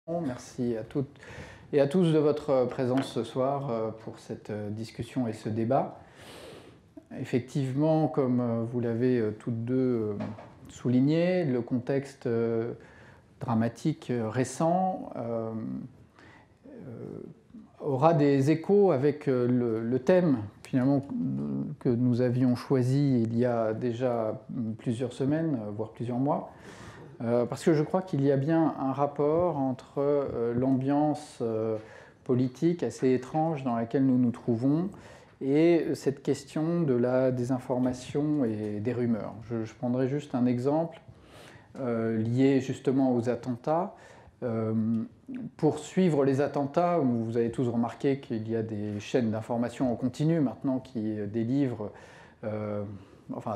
Merci à toutes et à tous de votre présence ce soir pour cette discussion et ce débat. Effectivement, comme vous l'avez toutes deux souligné, le contexte dramatique récent aura des échos avec le thème finalement que nous avions choisi il y a déjà plusieurs semaines, voire plusieurs mois. Parce que je crois qu'il y a bien un rapport entre l'ambiance politique assez étrange dans laquelle nous nous trouvons et cette question de la désinformation et des rumeurs. Je prendrai juste un exemple lié justement aux attentats. Pour suivre les attentats, vous avez tous remarqué qu'il y a des chaînes d'information en continu maintenant qui délivrent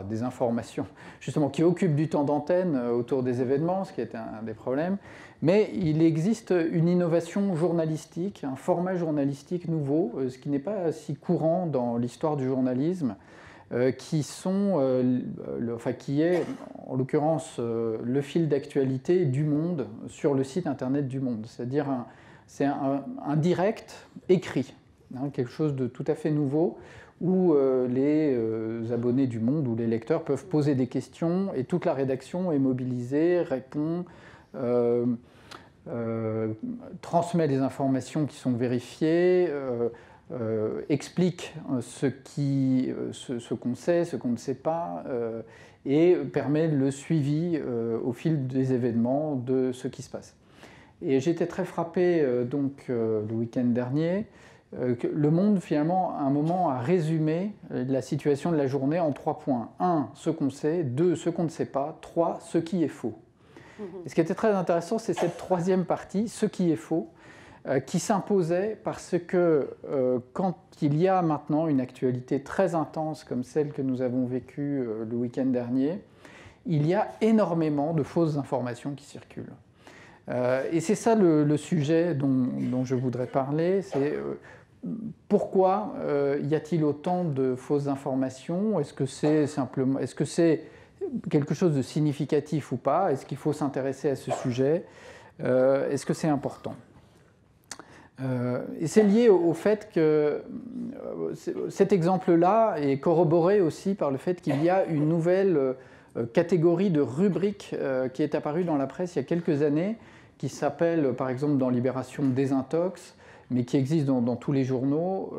des informations justement qui occupent du temps d'antenne autour des événements, ce qui est un des problèmes. Mais il existe une innovation journalistique, un format journalistique nouveau, ce qui n'est pas si courant dans l'histoire du journalisme, qui est en l'occurrence le fil d'actualité du Monde sur le site internet du Monde. C'est-à-dire c'est un direct écrit, quelque chose de tout à fait nouveau, où les abonnés du Monde ou les lecteurs peuvent poser des questions et toute la rédaction est mobilisée, répond, transmet des informations qui sont vérifiées, explique ce qu'on sait, ce qu'on ne sait pas, et permet le suivi au fil des événements de ce qui se passe. Et j'étais très frappé le week-end dernier. Le Monde, finalement, à un moment, a résumé la situation de la journée en 3 points. 1, ce qu'on sait. 2, ce qu'on ne sait pas. 3, ce qui est faux. Et ce qui était très intéressant, c'est cette troisième partie, ce qui est faux, qui s'imposait parce que quand il y a maintenant une actualité très intense comme celle que nous avons vécue le week-end dernier, il y a énormément de fausses informations qui circulent. Et c'est ça le sujet dont je voudrais parler, c'est pourquoi y a-t-il autant de fausses informations? Est-ce que c'est quelque chose de significatif ou pas? Est-ce qu'il faut s'intéresser à ce sujet? Est-ce que c'est important? Et c'est lié au fait que cet exemple-là est corroboré aussi par le fait qu'il y a une nouvelle catégorie de rubriques qui est apparue dans la presse il y a quelques années, qui s'appelle par exemple dans Libération Désintox, mais qui existe dans tous les journaux,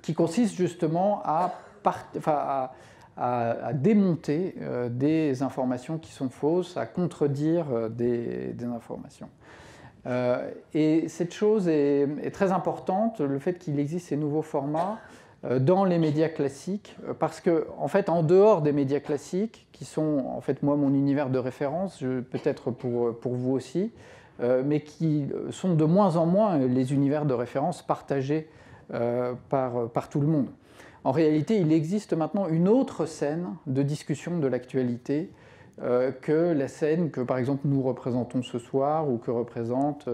qui consiste justement à démonter des informations qui sont fausses, à contredire des informations. Et cette chose est très importante, le fait qu'il existe ces nouveaux formats dans les médias classiques, parce que, en fait, en dehors des médias classiques, qui sont, en fait, moi, mon univers de référence, peut-être pour vous aussi, mais qui sont de moins en moins les univers de référence partagés par tout le monde. En réalité, il existe maintenant une autre scène de discussion de l'actualité que la scène que, par exemple, nous représentons ce soir ou que représente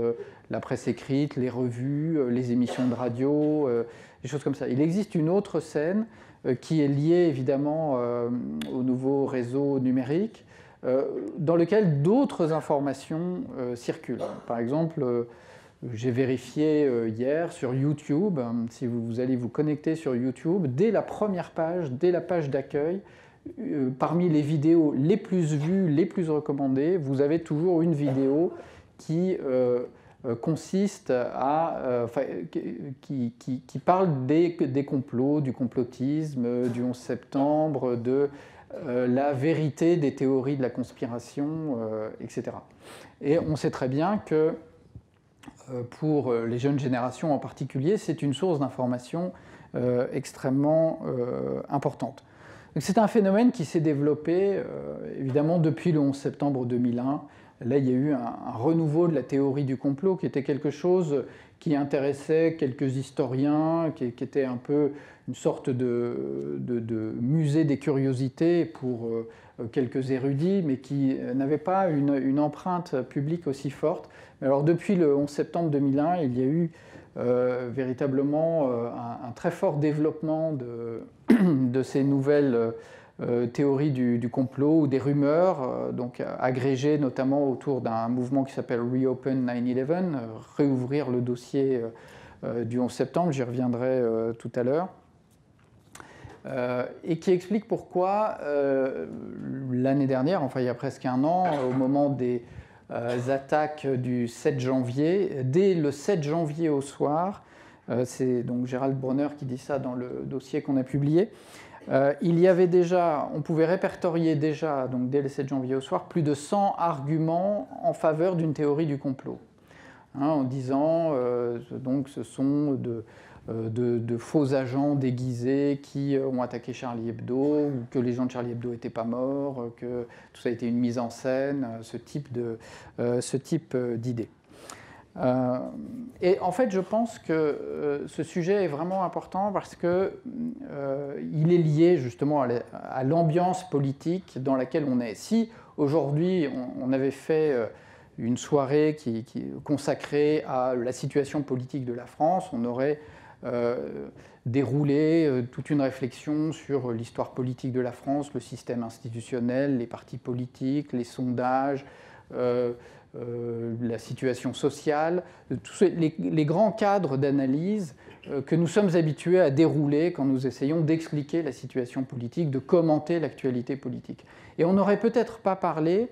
la presse écrite, les revues, les émissions de radio, des choses comme ça. Il existe une autre scène qui est liée, évidemment, au nouveau réseau numérique, dans lequel d'autres informations circulent. Par exemple, j'ai vérifié hier sur YouTube, si vous allez vous connecter sur YouTube, dès la première page, dès la page d'accueil, parmi les vidéos les plus vues, les plus recommandées, vous avez toujours une vidéo qui consiste à, qui parle des complots, du complotisme, du 11 septembre, de la vérité des théories de la conspiration, etc. Et on sait très bien que pour les jeunes générations en particulier, c'est une source d'information extrêmement importante. C'est un phénomène qui s'est développé évidemment depuis le 11 septembre 2001. Là, il y a eu un renouveau de la théorie du complot qui était quelque chose qui intéressait quelques historiens, qui était un peu une sorte de musée des curiosités pour quelques érudits, mais qui n'avait pas une empreinte publique aussi forte. Alors depuis le 11 septembre 2001, il y a eu véritablement un très fort développement de ces nouvelles théories du complot ou des rumeurs, donc agrégées notamment autour d'un mouvement qui s'appelle Reopen 9/11, réouvrir le dossier du 11 septembre, j'y reviendrai tout à l'heure, et qui explique pourquoi l'année dernière, enfin il y a presque un an, au moment des attaques du 7 janvier, dès le 7 janvier au soir, c'est donc Gérald Bronner qui dit ça dans le dossier qu'on a publié, il y avait déjà, on pouvait répertorier déjà, donc dès le 7 janvier au soir, plus de 100 arguments en faveur d'une théorie du complot. En disant, donc ce sont de faux agents déguisés qui ont attaqué Charlie Hebdo, ou que les gens de Charlie Hebdo n'étaient pas morts, que tout ça a été une mise en scène, ce type d'idées. Et en fait, je pense que ce sujet est vraiment important parce qu'il est lié justement à l'ambiance politique dans laquelle on est. Si aujourd'hui on avait fait une soirée qui consacrée à la situation politique de la France, on aurait déroulé toute une réflexion sur l'histoire politique de la France, le système institutionnel, les partis politiques, les sondages, la situation sociale, tous les grands cadres d'analyse que nous sommes habitués à dérouler quand nous essayons d'expliquer la situation politique, de commenter l'actualité politique. Et on n'aurait peut-être pas parlé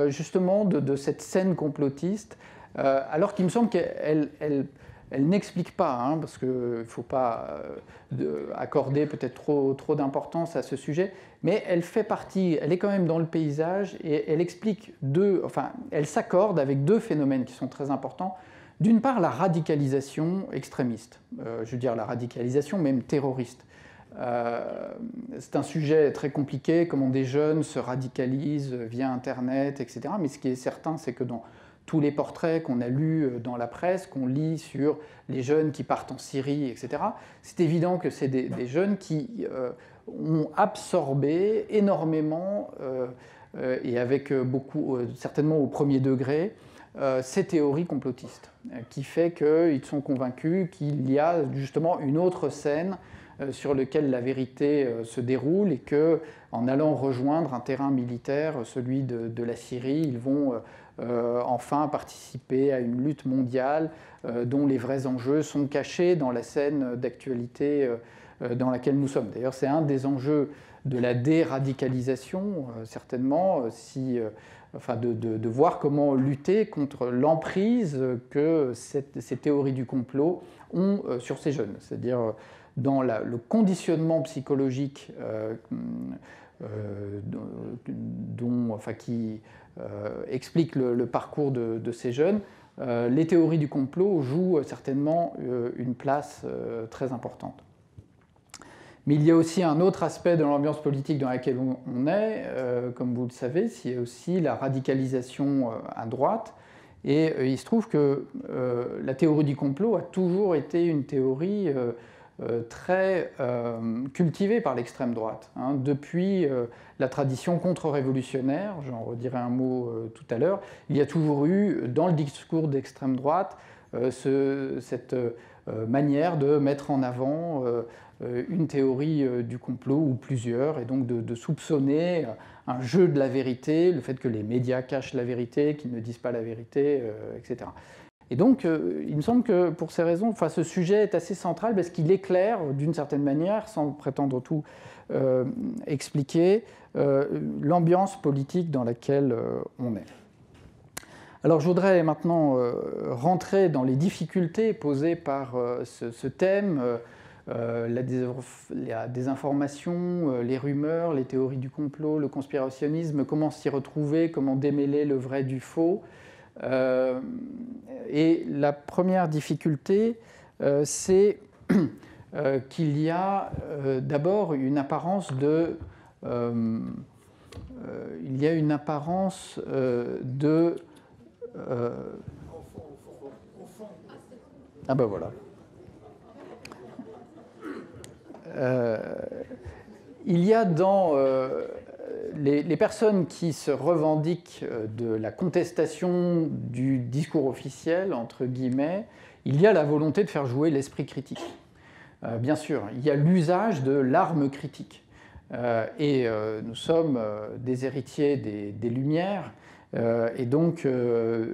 justement de cette scène complotiste, alors qu'il me semble qu'elle n'explique pas, parce qu'il ne faut pas accorder peut-être trop d'importance à ce sujet, mais elle fait partie, elle est quand même dans le paysage et elle explique elle s'accorde avec deux phénomènes qui sont très importants. D'une part, la radicalisation extrémiste, je veux dire la radicalisation même terroriste. C'est un sujet très compliqué, comment des jeunes se radicalisent via Internet, etc. Mais ce qui est certain, c'est que dans tous les portraits qu'on a lus dans la presse, qu'on lit sur les jeunes qui partent en Syrie, etc., c'est évident que c'est des jeunes qui ont absorbé énormément, et avec beaucoup, certainement au premier degré, ces théories complotistes, qui fait qu'ils sont convaincus qu'il y a justement une autre scène sur laquelle la vérité se déroule et qu'en allant rejoindre un terrain militaire, celui de la Syrie, ils vont enfin participer à une lutte mondiale dont les vrais enjeux sont cachés dans la scène d'actualité dans laquelle nous sommes. D'ailleurs, c'est un des enjeux de la déradicalisation, certainement, de voir comment lutter contre l'emprise que ces théories du complot ont sur ces jeunes. C'est-à-dire dans le conditionnement psychologique qui explique le parcours de ces jeunes, les théories du complot jouent certainement une place très importante. Mais il y a aussi un autre aspect de l'ambiance politique dans laquelle on est, comme vous le savez, c'est aussi la radicalisation à droite. Et il se trouve que la théorie du complot a toujours été une théorie très cultivée par l'extrême droite. Depuis la tradition contre-révolutionnaire, j'en redirai un mot tout à l'heure, il y a toujours eu dans le discours d'extrême droite cette manière de mettre en avant une théorie du complot ou plusieurs, et donc de soupçonner un jeu de la vérité, le fait que les médias cachent la vérité, qu'ils ne disent pas la vérité, etc. Et donc, il me semble que pour ces raisons, ce sujet est assez central parce qu'il éclaire, d'une certaine manière, sans prétendre tout expliquer, l'ambiance politique dans laquelle on est. Alors, je voudrais maintenant rentrer dans les difficultés posées par ce thème, la désinformation, les rumeurs, les théories du complot, le conspirationnisme, comment s'y retrouver, comment démêler le vrai du faux. Et la première difficulté, c'est qu'il y a d'abord une apparence de... il y a une apparence de... Ah ben voilà. Il y a dans les personnes qui se revendiquent de la contestation du discours officiel, entre guillemets, il y a la volonté de faire jouer l'esprit critique. Bien sûr, il y a l'usage de l'arme critique. Nous sommes des héritiers des Lumières. Et donc,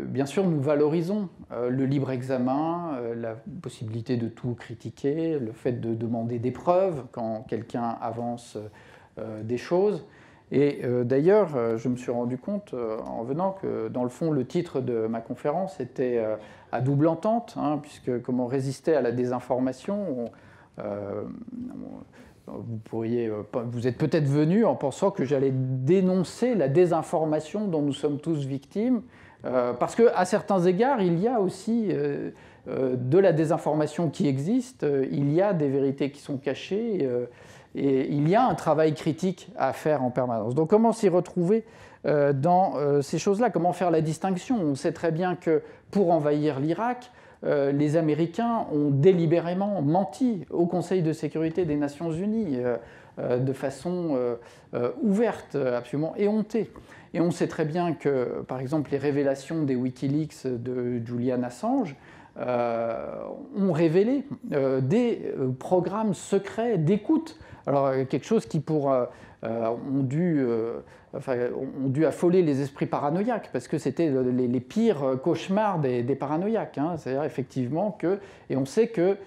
bien sûr, nous valorisons le libre examen, la possibilité de tout critiquer, le fait de demander des preuves quand quelqu'un avance des choses. Et d'ailleurs, je me suis rendu compte en venant que, dans le fond, le titre de ma conférence était à double entente, hein, puisque comment résister à la désinformation. Vous êtes peut-être venu en pensant que j'allais dénoncer la désinformation dont nous sommes tous victimes, parce qu'à certains égards, il y a aussi de la désinformation qui existe, il y a des vérités qui sont cachées, et il y a un travail critique à faire en permanence. Donc comment s'y retrouver dans ces choses-là? Comment faire la distinction? On sait très bien que pour envahir l'Irak, les Américains ont délibérément menti au Conseil de sécurité des Nations Unies de façon ouverte, absolument éhontée. Et on sait très bien que, par exemple, les révélations des Wikileaks de Julian Assange ont révélé des programmes secrets d'écoute. Alors, quelque chose qui ont dû affoler les esprits paranoïaques, parce que c'était les pires cauchemars des paranoïaques. Hein. C'est-à-dire effectivement que, et on sait que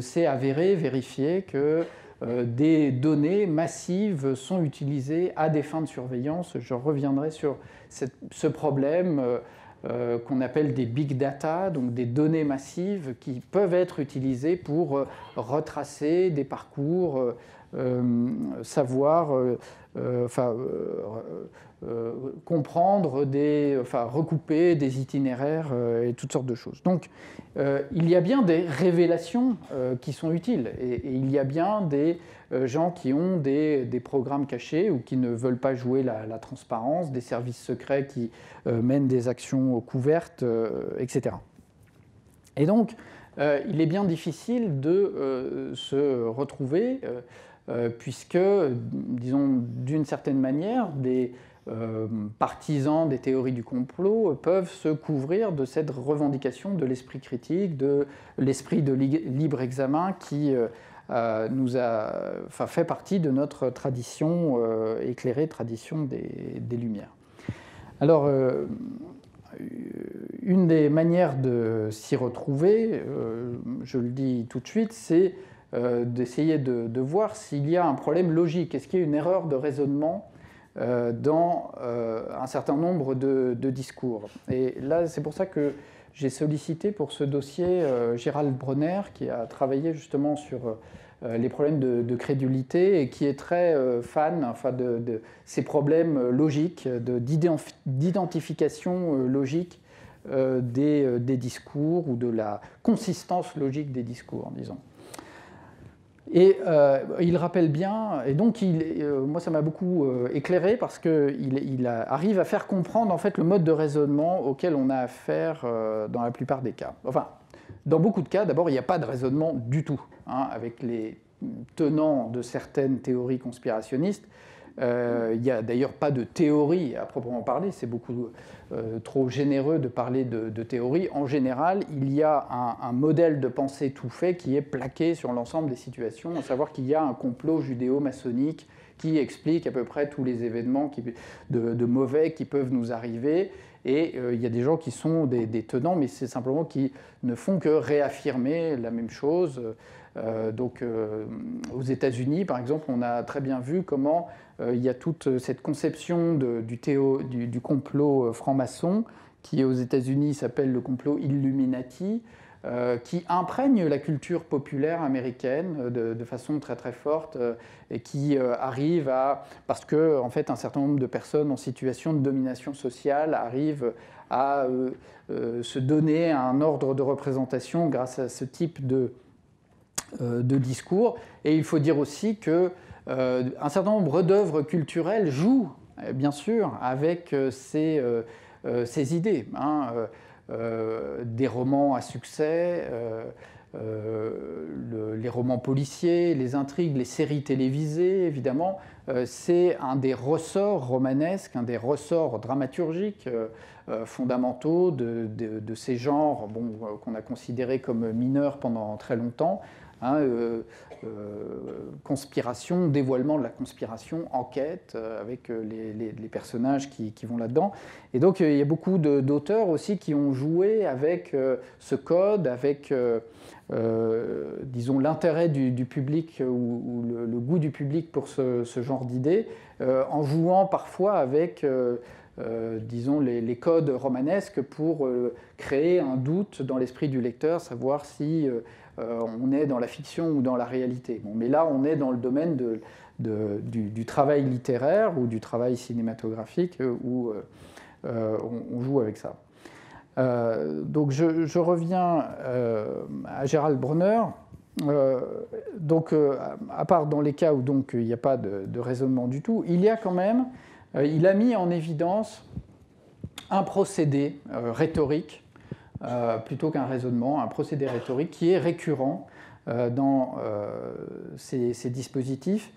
c'est avéré, vérifié, que des données massives sont utilisées à des fins de surveillance. Je reviendrai sur ce problème qu'on appelle des big data, donc des données massives qui peuvent être utilisées pour retracer des parcours, savoir, comprendre, recouper des itinéraires et toutes sortes de choses. Donc, il y a bien des révélations qui sont utiles, et il y a bien des gens qui ont des programmes cachés ou qui ne veulent pas jouer la transparence, des services secrets qui mènent des actions couvertes, etc. Et donc, il est bien difficile de se retrouver puisque, disons, d'une certaine manière, des partisans des théories du complot peuvent se couvrir de cette revendication de l'esprit critique, de l'esprit de libre examen qui fait partie de notre tradition éclairée, tradition des Lumières. Alors, une des manières de s'y retrouver, je le dis tout de suite, c'est d'essayer de voir s'il y a un problème logique. Est-ce qu'il y a une erreur de raisonnement dans un certain nombre de discours? Et là, c'est pour ça que j'ai sollicité pour ce dossier Gérald Bronner, qui a travaillé justement sur les problèmes de crédulité et qui est très fan de ces problèmes logiques, d'identification logique des discours ou de la consistance logique des discours, disons. Et il rappelle bien, et donc moi ça m'a beaucoup éclairé parce qu'il arrive à faire comprendre en fait le mode de raisonnement auquel on a affaire dans la plupart des cas. Enfin, dans beaucoup de cas, d'abord, il n'y a pas de raisonnement du tout, hein, avec les tenants de certaines théories conspirationnistes. Il n'y a d'ailleurs pas de théorie à proprement parler, c'est beaucoup trop généreux de parler de théorie. En général, il y a un modèle de pensée tout fait qui est plaqué sur l'ensemble des situations, à savoir qu'il y a un complot judéo-maçonnique qui explique à peu près tous les événements de mauvais qui peuvent nous arriver. Et il y a des gens qui sont des tenants, mais c'est simplement qui ne font que réaffirmer la même chose. Aux États-Unis, par exemple, on a très bien vu comment il y a toute cette conception du complot franc-maçon, qui aux États-Unis s'appelle le complot Illuminati, qui imprègne la culture populaire américaine de façon très très forte et qui arrive à... Parce que, en fait, un certain nombre de personnes en situation de domination sociale arrivent à se donner un ordre de représentation grâce à ce type de discours. Et il faut dire aussi que un certain nombre d'œuvres culturelles jouent, bien sûr, avec ces idées. Hein, des romans à succès, les romans policiers, les intrigues, les séries télévisées, évidemment, c'est un des ressorts romanesques, un des ressorts dramaturgiques fondamentaux de ces genres qu'on a considérés comme mineurs pendant très longtemps. hein, conspiration, dévoilement de la conspiration, enquête, avec les personnages qui vont là-dedans. Et donc il y a beaucoup d'auteurs aussi qui ont joué avec ce code, avec disons l'intérêt du public ou le goût du public pour ce genre d'idées, en jouant parfois avec disons les codes romanesques pour créer un doute dans l'esprit du lecteur, savoir si on est dans la fiction ou dans la réalité. Bon, mais là, on est dans le domaine du travail littéraire ou du travail cinématographique où on joue avec ça. Donc je reviens à Gerald Bronner. Donc, à part dans les cas où donc, il n'y a pas de raisonnement du tout, il y a quand même, il a mis en évidence un procédé rhétorique, plutôt qu'un raisonnement, un procédé rhétorique qui est récurrent dans ces dispositifs,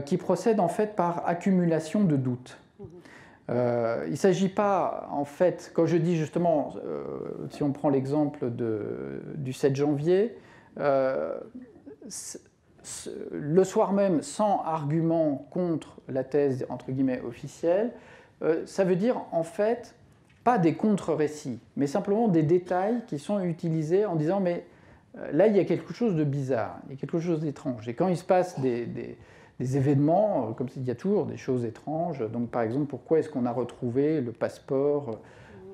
qui procède en fait par accumulation de doutes. Il ne s'agit pas, en fait, quand je dis justement, si on prend l'exemple du 7 janvier, le soir même, sans argument contre la thèse, entre guillemets, officielle, ça veut dire, en fait, pas des contre-récits, mais simplement des détails qui sont utilisés en disant, mais là, il y a quelque chose de bizarre, il y a quelque chose d'étrange. Et quand il se passe des événements, comme il y a toujours des choses étranges, donc par exemple, pourquoi est-ce qu'on a retrouvé le passeport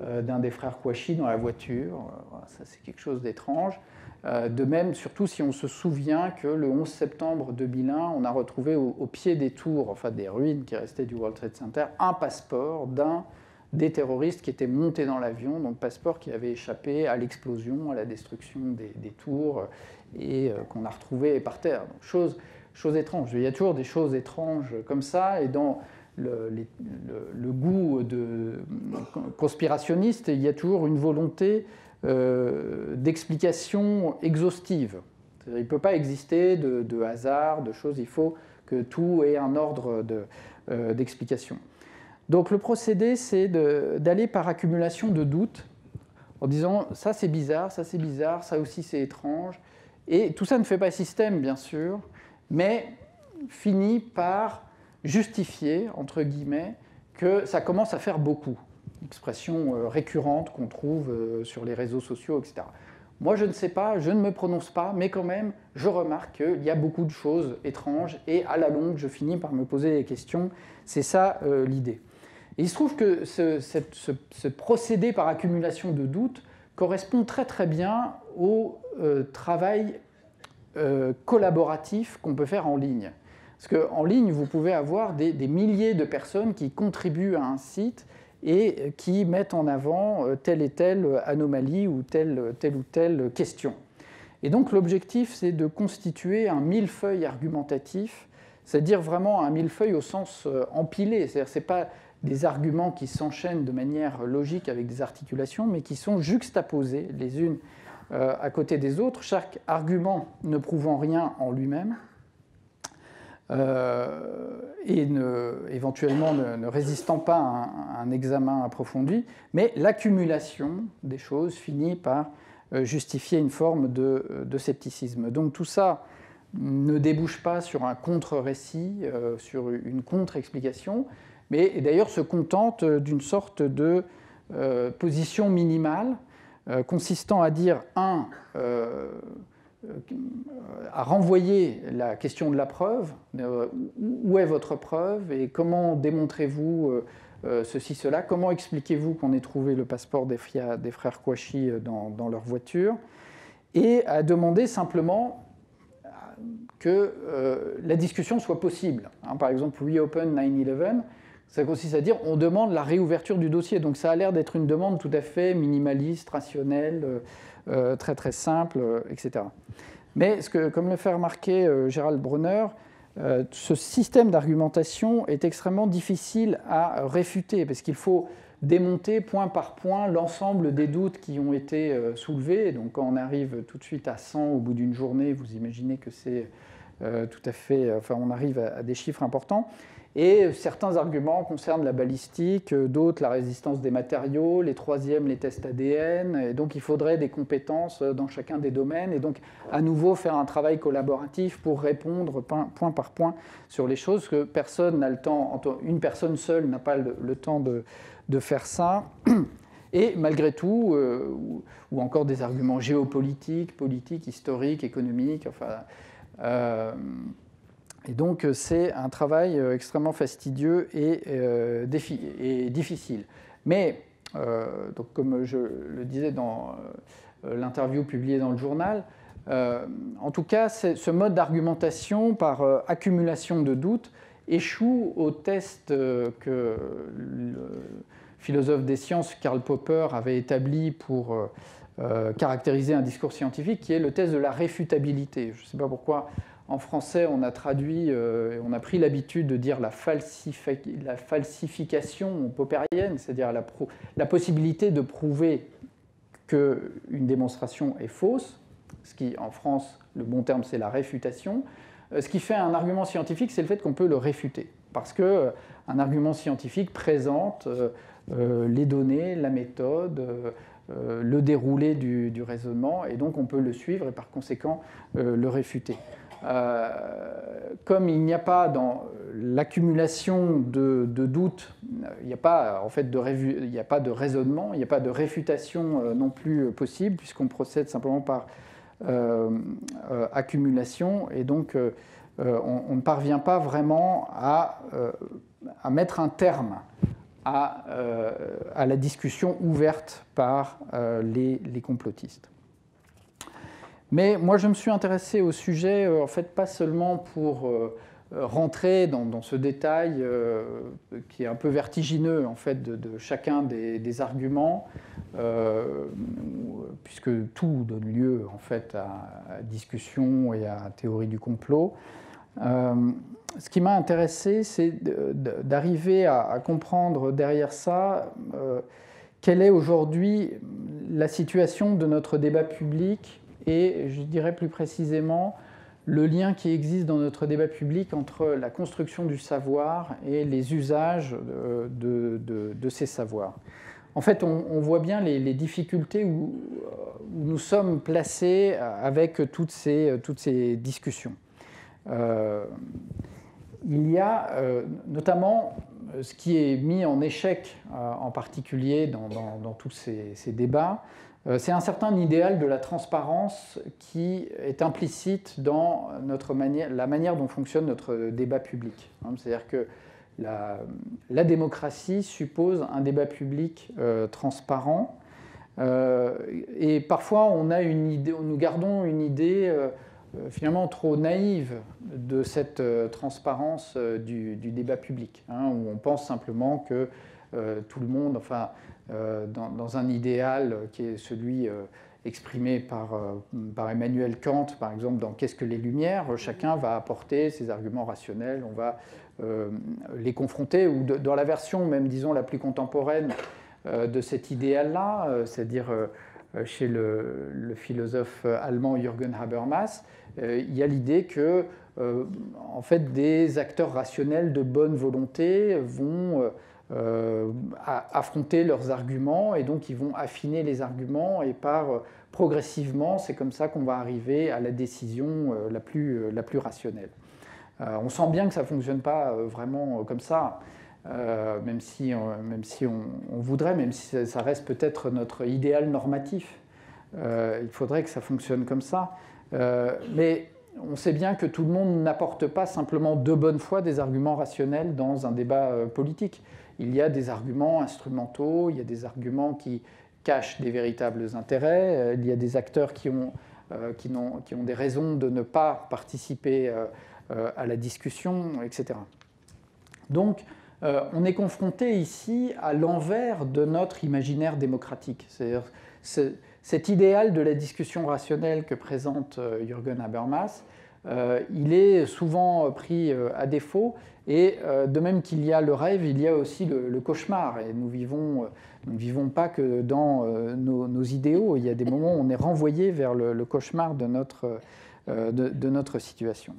d'un des frères Kouachi dans la voiture? Ça, c'est quelque chose d'étrange. De même, surtout si on se souvient que le 11 septembre 2001, on a retrouvé au pied des tours, enfin des ruines qui restaient du World Trade Center, un passeport des terroristes qui étaient montés dans l'avion, donc passeport qui avait échappé à l'explosion, à la destruction des tours, et qu'on a retrouvé par terre. Donc, chose étrange. Il y a toujours des choses étranges comme ça, et dans le goût conspirationniste, il y a toujours une volonté d'explication exhaustive. Il ne peut pas exister de hasard, de choses, il faut que tout ait un ordre d'explication. Donc le procédé, c'est d'aller par accumulation de doutes, en disant ça c'est bizarre, ça aussi c'est étrange, et tout ça ne fait pas système bien sûr, mais finit par justifier, entre guillemets, que ça commence à faire beaucoup. Expression récurrente qu'on trouve sur les réseaux sociaux, etc. Moi, je ne sais pas, je ne me prononce pas, mais quand même, je remarque qu'il y a beaucoup de choses étranges, et à la longue, je finis par me poser des questions. C'est ça l'idée. Et il se trouve que ce procédé par accumulation de doutes correspond très très bien au travail collaboratif qu'on peut faire en ligne. Parce qu'en ligne, vous pouvez avoir des milliers de personnes qui contribuent à un site et qui mettent en avant telle et telle anomalie ou telle ou telle question. Et donc l'objectif, c'est de constituer un millefeuille argumentatif, c'est-à-dire vraiment un millefeuille au sens empilé. C'est-à-dire ce n'est pas des arguments qui s'enchaînent de manière logique avec des articulations, mais qui sont juxtaposés les unes à côté des autres, chaque argument ne prouvant rien en lui-même, et éventuellement ne résistant pas à un examen approfondi, mais l'accumulation des choses finit par justifier une forme de scepticisme. Donc tout ça ne débouche pas sur un contre-récit, sur une contre-explication, mais d'ailleurs se contente d'une sorte de position minimale, consistant à dire, à renvoyer la question de la preuve, où est votre preuve et comment démontrez-vous ceci, cela, comment expliquez-vous qu'on ait trouvé le passeport des frères Kouachi dans leur voiture, et à demander simplement que la discussion soit possible. Par exemple, Reopen 9/11, ça consiste à dire on demande la réouverture du dossier. Donc ça a l'air d'être une demande tout à fait minimaliste, rationnelle, très très simple, etc. Mais comme le fait remarquer Gerald Bronner, ce système d'argumentation est extrêmement difficile à réfuter, parce qu'il faut démonter point par point l'ensemble des doutes qui ont été soulevés. Donc quand on arrive tout de suite à 100 au bout d'une journée, vous imaginez que c'est tout à fait, enfin on arrive à des chiffres importants. Et certains arguments concernent la balistique, d'autres la résistance des matériaux, les troisièmes les tests ADN. Et donc il faudrait des compétences dans chacun des domaines et donc à nouveau faire un travail collaboratif pour répondre point par point sur les choses que personne n'a le temps, une personne seule n'a pas le temps de faire ça. Et malgré tout, ou encore des arguments géopolitiques, politiques, historiques, économiques, enfin... Et donc, c'est un travail extrêmement fastidieux et difficile. Mais, donc, comme je le disais dans l'interview publiée dans le journal, en tout cas, ce mode d'argumentation par accumulation de doutes échoue au test que le philosophe des sciences Karl Popper avait établi pour caractériser un discours scientifique, qui est le test de la réfutabilité. Je ne sais pas pourquoi... En français, on a traduit, on a pris l'habitude de dire la falsification popperienne, c'est-à-dire la possibilité de prouver qu'une démonstration est fausse, ce qui, en France, le bon terme, c'est la réfutation. Ce qui fait un argument scientifique, c'est le fait qu'on peut le réfuter, parce qu'un argument scientifique présente les données, la méthode, le déroulé du raisonnement, et donc on peut le suivre et par conséquent le réfuter. Comme il n'y a pas dans l'accumulation de doutes, il n'y a pas en fait il n'y a pas de raisonnement, il n'y a pas de réfutation non plus possible, puisqu'on procède simplement par accumulation, et donc on ne parvient pas vraiment à mettre un terme à la discussion ouverte par les complotistes. Mais moi, je me suis intéressé au sujet, en fait, pas seulement pour rentrer dans ce détail qui est un peu vertigineux, en fait, de chacun des arguments, puisque tout donne lieu, en fait, à discussion et à théorie du complot. Ce qui m'a intéressé, c'est d'arriver à comprendre derrière ça quelle est aujourd'hui la situation de notre débat public et, je dirais plus précisément, le lien qui existe dans notre débat public entre la construction du savoir et les usages de ces savoirs. En fait, on voit bien les difficultés où nous sommes placés avec toutes ces discussions. Il y a notamment ce qui est mis en échec en particulier dans tous ces débats, c'est un certain idéal de la transparence qui est implicite dans la manière dont fonctionne notre débat public. C'est-à-dire que la démocratie suppose un débat public transparent, et parfois nous gardons une idée finalement trop naïve de cette transparence du débat public, où on pense simplement que tout le monde, enfin, dans un idéal qui est celui exprimé par Emmanuel Kant, par exemple, dans Qu'est-ce que les Lumières, chacun va apporter ses arguments rationnels, on va les confronter, ou dans la version même, disons, la plus contemporaine de cet idéal-là, c'est-à-dire chez le philosophe allemand Jürgen Habermas, il y a l'idée que en fait, des acteurs rationnels de bonne volonté vont affronter leurs arguments, et donc ils vont affiner les arguments, et progressivement, c'est comme ça qu'on va arriver à la décision la plus rationnelle. On sent bien que ça ne fonctionne pas vraiment comme ça, même si on voudrait, même si ça reste peut-être notre idéal normatif. Il faudrait que ça fonctionne comme ça. Mais on sait bien que tout le monde n'apporte pas simplement de bonne foi des arguments rationnels dans un débat politique. Il y a des arguments instrumentaux, il y a des arguments qui cachent des véritables intérêts, il y a des acteurs qui ont des raisons de ne pas participer à la discussion, etc. Donc, on est confronté ici à l'envers de notre imaginaire démocratique. C'est-à-dire cet idéal de la discussion rationnelle que présente Jürgen Habermas, il est souvent pris à défaut, et de même qu'il y a le rêve, il y a aussi le cauchemar, et nous ne vivons pas que dans nos idéaux, il y a des moments où on est renvoyé vers le cauchemar de notre de notre situation.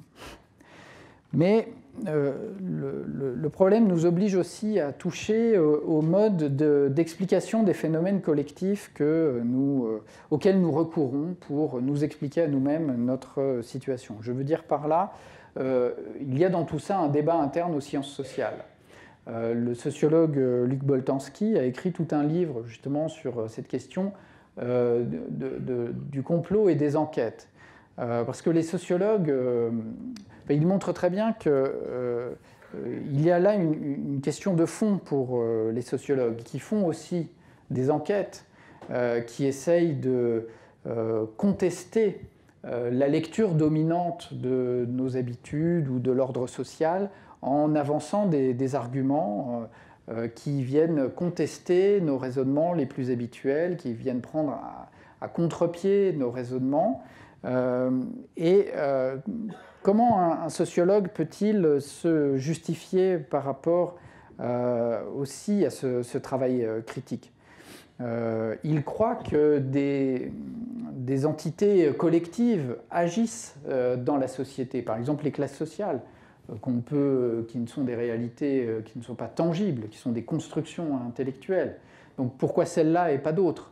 Mais le problème nous oblige aussi à toucher au mode d'explication des phénomènes collectifs auxquels nous recourons pour nous expliquer à nous-mêmes notre situation. Je veux dire par là, il y a dans tout ça un débat interne aux sciences sociales. Le sociologue Luc Boltanski a écrit tout un livre justement sur cette question du complot et des enquêtes. Parce que les sociologues, ils montrent très bien qu'il y a là une question de fond pour les sociologues, qui font aussi des enquêtes, qui essayent de contester la lecture dominante de nos habitudes ou de l'ordre social en avançant des arguments qui viennent contester nos raisonnements les plus habituels, qui viennent prendre à contre-pied nos raisonnements. Comment un sociologue peut-il se justifier par rapport aussi à ce travail critique? Il croit que des entités collectives agissent dans la société, par exemple les classes sociales, qui ne sont des réalités qui ne sont pas tangibles, qui sont des constructions intellectuelles. Donc pourquoi celle-là et pas d'autres?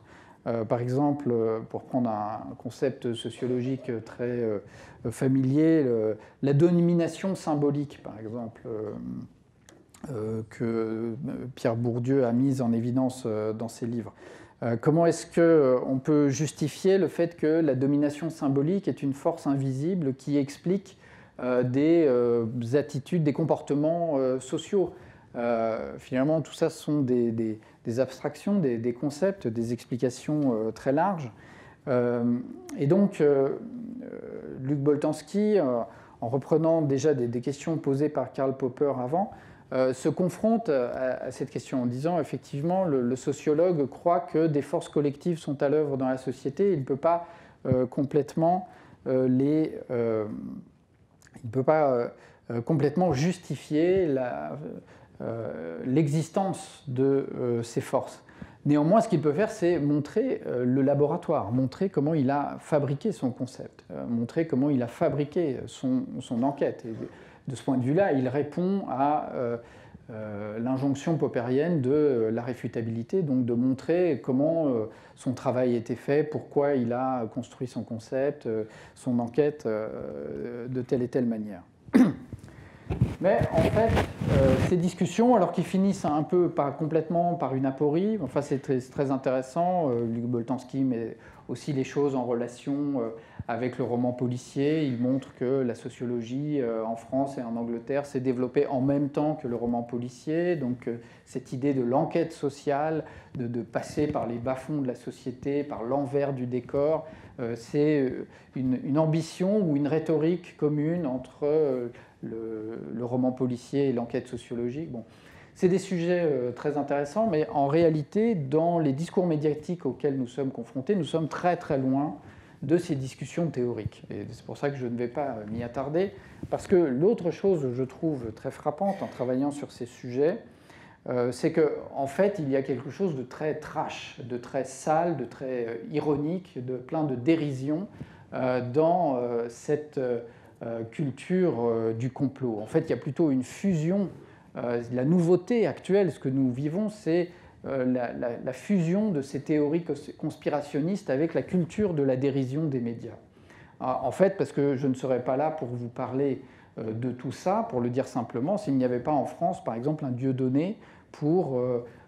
Par exemple, pour prendre un concept sociologique très familier, la domination symbolique, par exemple, que Pierre Bourdieu a mise en évidence dans ses livres. Comment est-ce qu'on peut justifier le fait que la domination symbolique est une force invisible qui explique des attitudes, des comportements sociaux? Finalement, tout ça sont des abstractions, des concepts, des explications très larges. Et donc, Luc Boltanski, en reprenant déjà des questions posées par Karl Popper avant, se confronte à cette question en disant, effectivement, le sociologue croit que des forces collectives sont à l'œuvre dans la société. Il ne peut pas complètement complètement justifier l'existence de ces forces. Néanmoins, ce qu'il peut faire, c'est montrer le laboratoire, montrer comment il a fabriqué son concept, montrer comment il a fabriqué son enquête. Et de ce point de vue-là, il répond à l'injonction popperienne de la réfutabilité, donc de montrer comment son travail était fait, pourquoi il a construit son concept, son enquête de telle et telle manière. Mais en fait, ces discussions, alors qu'ils finissent un peu, pas complètement, par une aporie, enfin c'est très intéressant, Luc Boltanski met aussi les choses en relation avec le roman policier. Il montre que la sociologie en France et en Angleterre s'est développée en même temps que le roman policier. Donc cette idée de l'enquête sociale, de passer par les bas-fonds de la société, par l'envers du décor, c'est une ambition ou une rhétorique commune entre le roman policier et l'enquête sociologique. Bon, c'est des sujets très intéressants, mais en réalité, dans les discours médiatiques auxquels nous sommes confrontés, nous sommes très très loin de ces discussions théoriques. Et c'est pour ça que je ne vais pas m'y attarder, parce que l'autre chose, je trouve, très frappante en travaillant sur ces sujets, c'est qu'en fait, il y a quelque chose de très trash, de très sale, de très ironique, de plein de dérision dans cette culture du complot. En fait, il y a plutôt une fusion. La nouveauté actuelle, ce que nous vivons, c'est la fusion de ces théories conspirationnistes avec la culture de la dérision des médias. En fait, parce que je ne serais pas là pour vous parler de tout ça, pour le dire simplement, s'il n'y avait pas en France, par exemple, un Dieudonné pour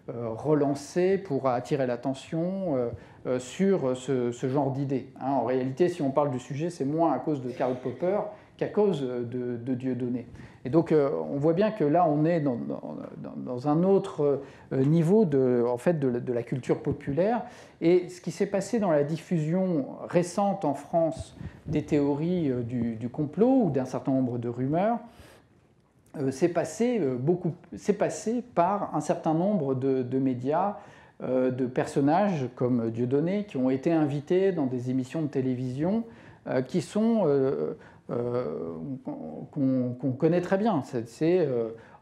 relancer, pour attirer l'attention sur ce genre d'idées. En réalité, si on parle du sujet, c'est moins à cause de Karl Popper qu'à cause de Dieudonné. Et donc, on voit bien que là, on est dans un autre niveau en fait, de la culture populaire. Et ce qui s'est passé dans la diffusion récente en France des théories du complot ou d'un certain nombre de rumeurs, c'est passé par un certain nombre de médias, de personnages comme Dieudonné, qui ont été invités dans des émissions de télévision qui sont qu'on connaît très bien.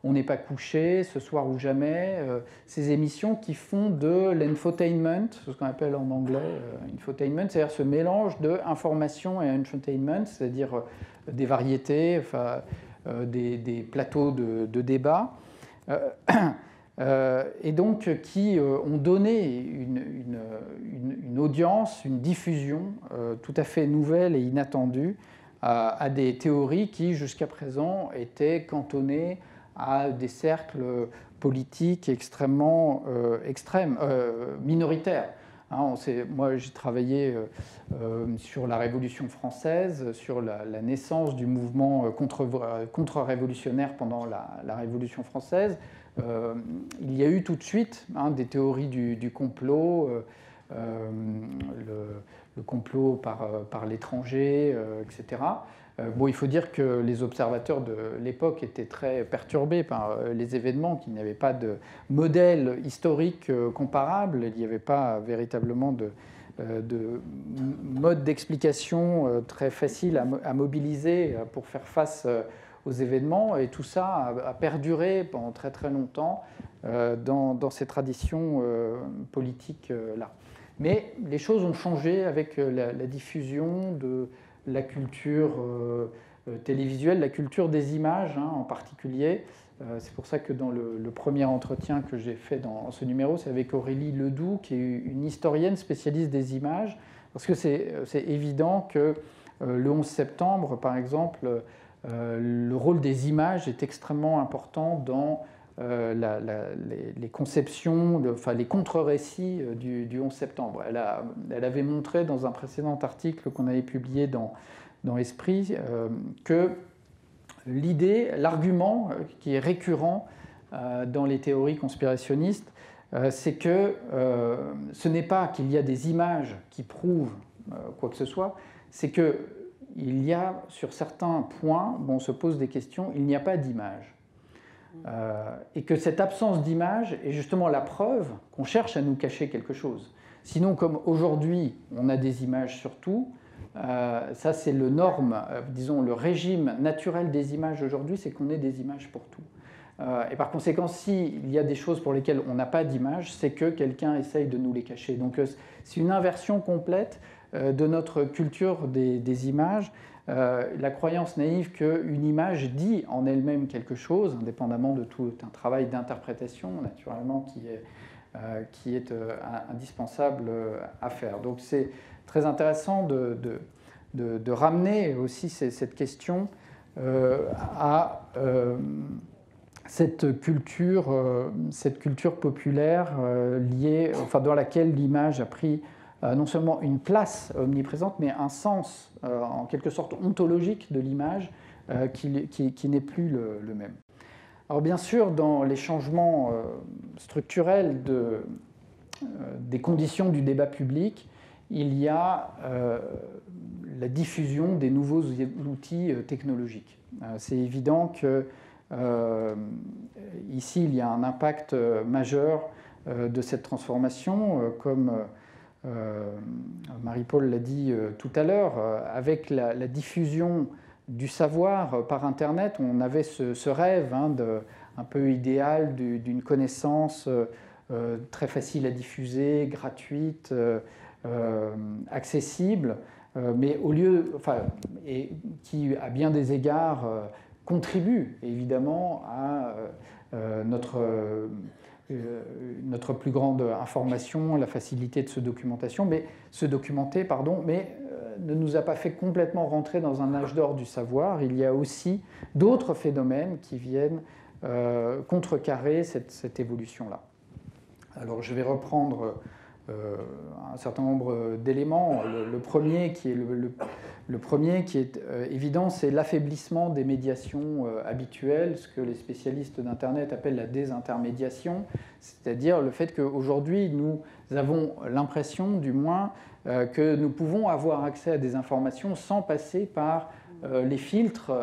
On n'est pas couché, Ce soir ou jamais, ces émissions qui font de l'infotainment, ce qu'on appelle en anglais infotainment, c'est-à-dire ce mélange d'information et entertainment, c'est-à-dire des variétés, enfin, des plateaux de débat, et donc qui ont donné une audience, une diffusion tout à fait nouvelle et inattendue à des théories qui, jusqu'à présent, étaient cantonnées à des cercles politiques extrêmement minoritaires. Hein, moi, j'ai travaillé sur la Révolution française, sur la naissance du mouvement contre-révolutionnaire pendant la Révolution française. Il y a eu tout de suite des théories du complot, le complot par l'étranger, etc. Bon, il faut dire que les observateurs de l'époque étaient très perturbés par les événements, qu'il n'y avait pas de modèle historique comparable, il n'y avait pas véritablement de mode d'explication très facile à mobiliser pour faire face aux événements, et tout ça a perduré pendant très très longtemps dans ces traditions politiques-là. Mais les choses ont changé avec la diffusion de la culture télévisuelle, la culture des images en particulier. C'est pour ça que dans le premier entretien que j'ai fait dans ce numéro, c'est avec Aurélie Ledoux, qui est une historienne spécialiste des images, parce que c'est évident que le 11 septembre, par exemple, le rôle des images est extrêmement important dans les conceptions, les contre-récits du 11 septembre. Elle avait montré dans un précédent article qu'on avait publié dans Esprit que l'argument qui est récurrent dans les théories conspirationnistes, c'est que ce n'est pas qu'il y a des images qui prouvent quoi que ce soit, c'est qu'il y a sur certains points où on se pose des questions, il n'y a pas d'image. Et que cette absence d'image est justement la preuve qu'on cherche à nous cacher quelque chose. Sinon, comme aujourd'hui, on a des images sur tout, ça c'est le disons le régime naturel des images aujourd'hui, c'est qu'on ait des images pour tout. Et par conséquent, s'il y a des choses pour lesquelles on n'a pas d'image, c'est que quelqu'un essaye de nous les cacher. Donc c'est une inversion complète de notre culture des images. La croyance naïve qu'une image dit en elle-même quelque chose, indépendamment de tout un travail d'interprétation, naturellement, qui est indispensable à faire. Donc c'est très intéressant de ramener aussi cette question à cette culture populaire liée, dans laquelle l'image a pris non seulement une place omniprésente, mais un sens en quelque sorte ontologique de l'image qui n'est plus le même. Alors bien sûr, dans les changements structurels des conditions du débat public, il y a la diffusion des nouveaux outils technologiques. C'est évident que ici, il y a un impact majeur de cette transformation, comme Marie-Paul l'a dit tout à l'heure, avec la diffusion du savoir par Internet, on avait ce rêve un peu idéal d'une connaissance très facile à diffuser, gratuite, accessible, mais et qui, à bien des égards, contribue évidemment à notre plus grande information, la facilité de se documenter, mais ne nous a pas fait complètement rentrer dans un âge d'or du savoir. Il y a aussi d'autres phénomènes qui viennent contrecarrer cette évolution-là. Alors je vais reprendre un certain nombre d'éléments. Le premier qui est évident, c'est l'affaiblissement des médiations habituelles, ce que les spécialistes d'Internet appellent la désintermédiation, c'est-à-dire le fait qu'aujourd'hui, nous avons l'impression, du moins, que nous pouvons avoir accès à des informations sans passer par les filtres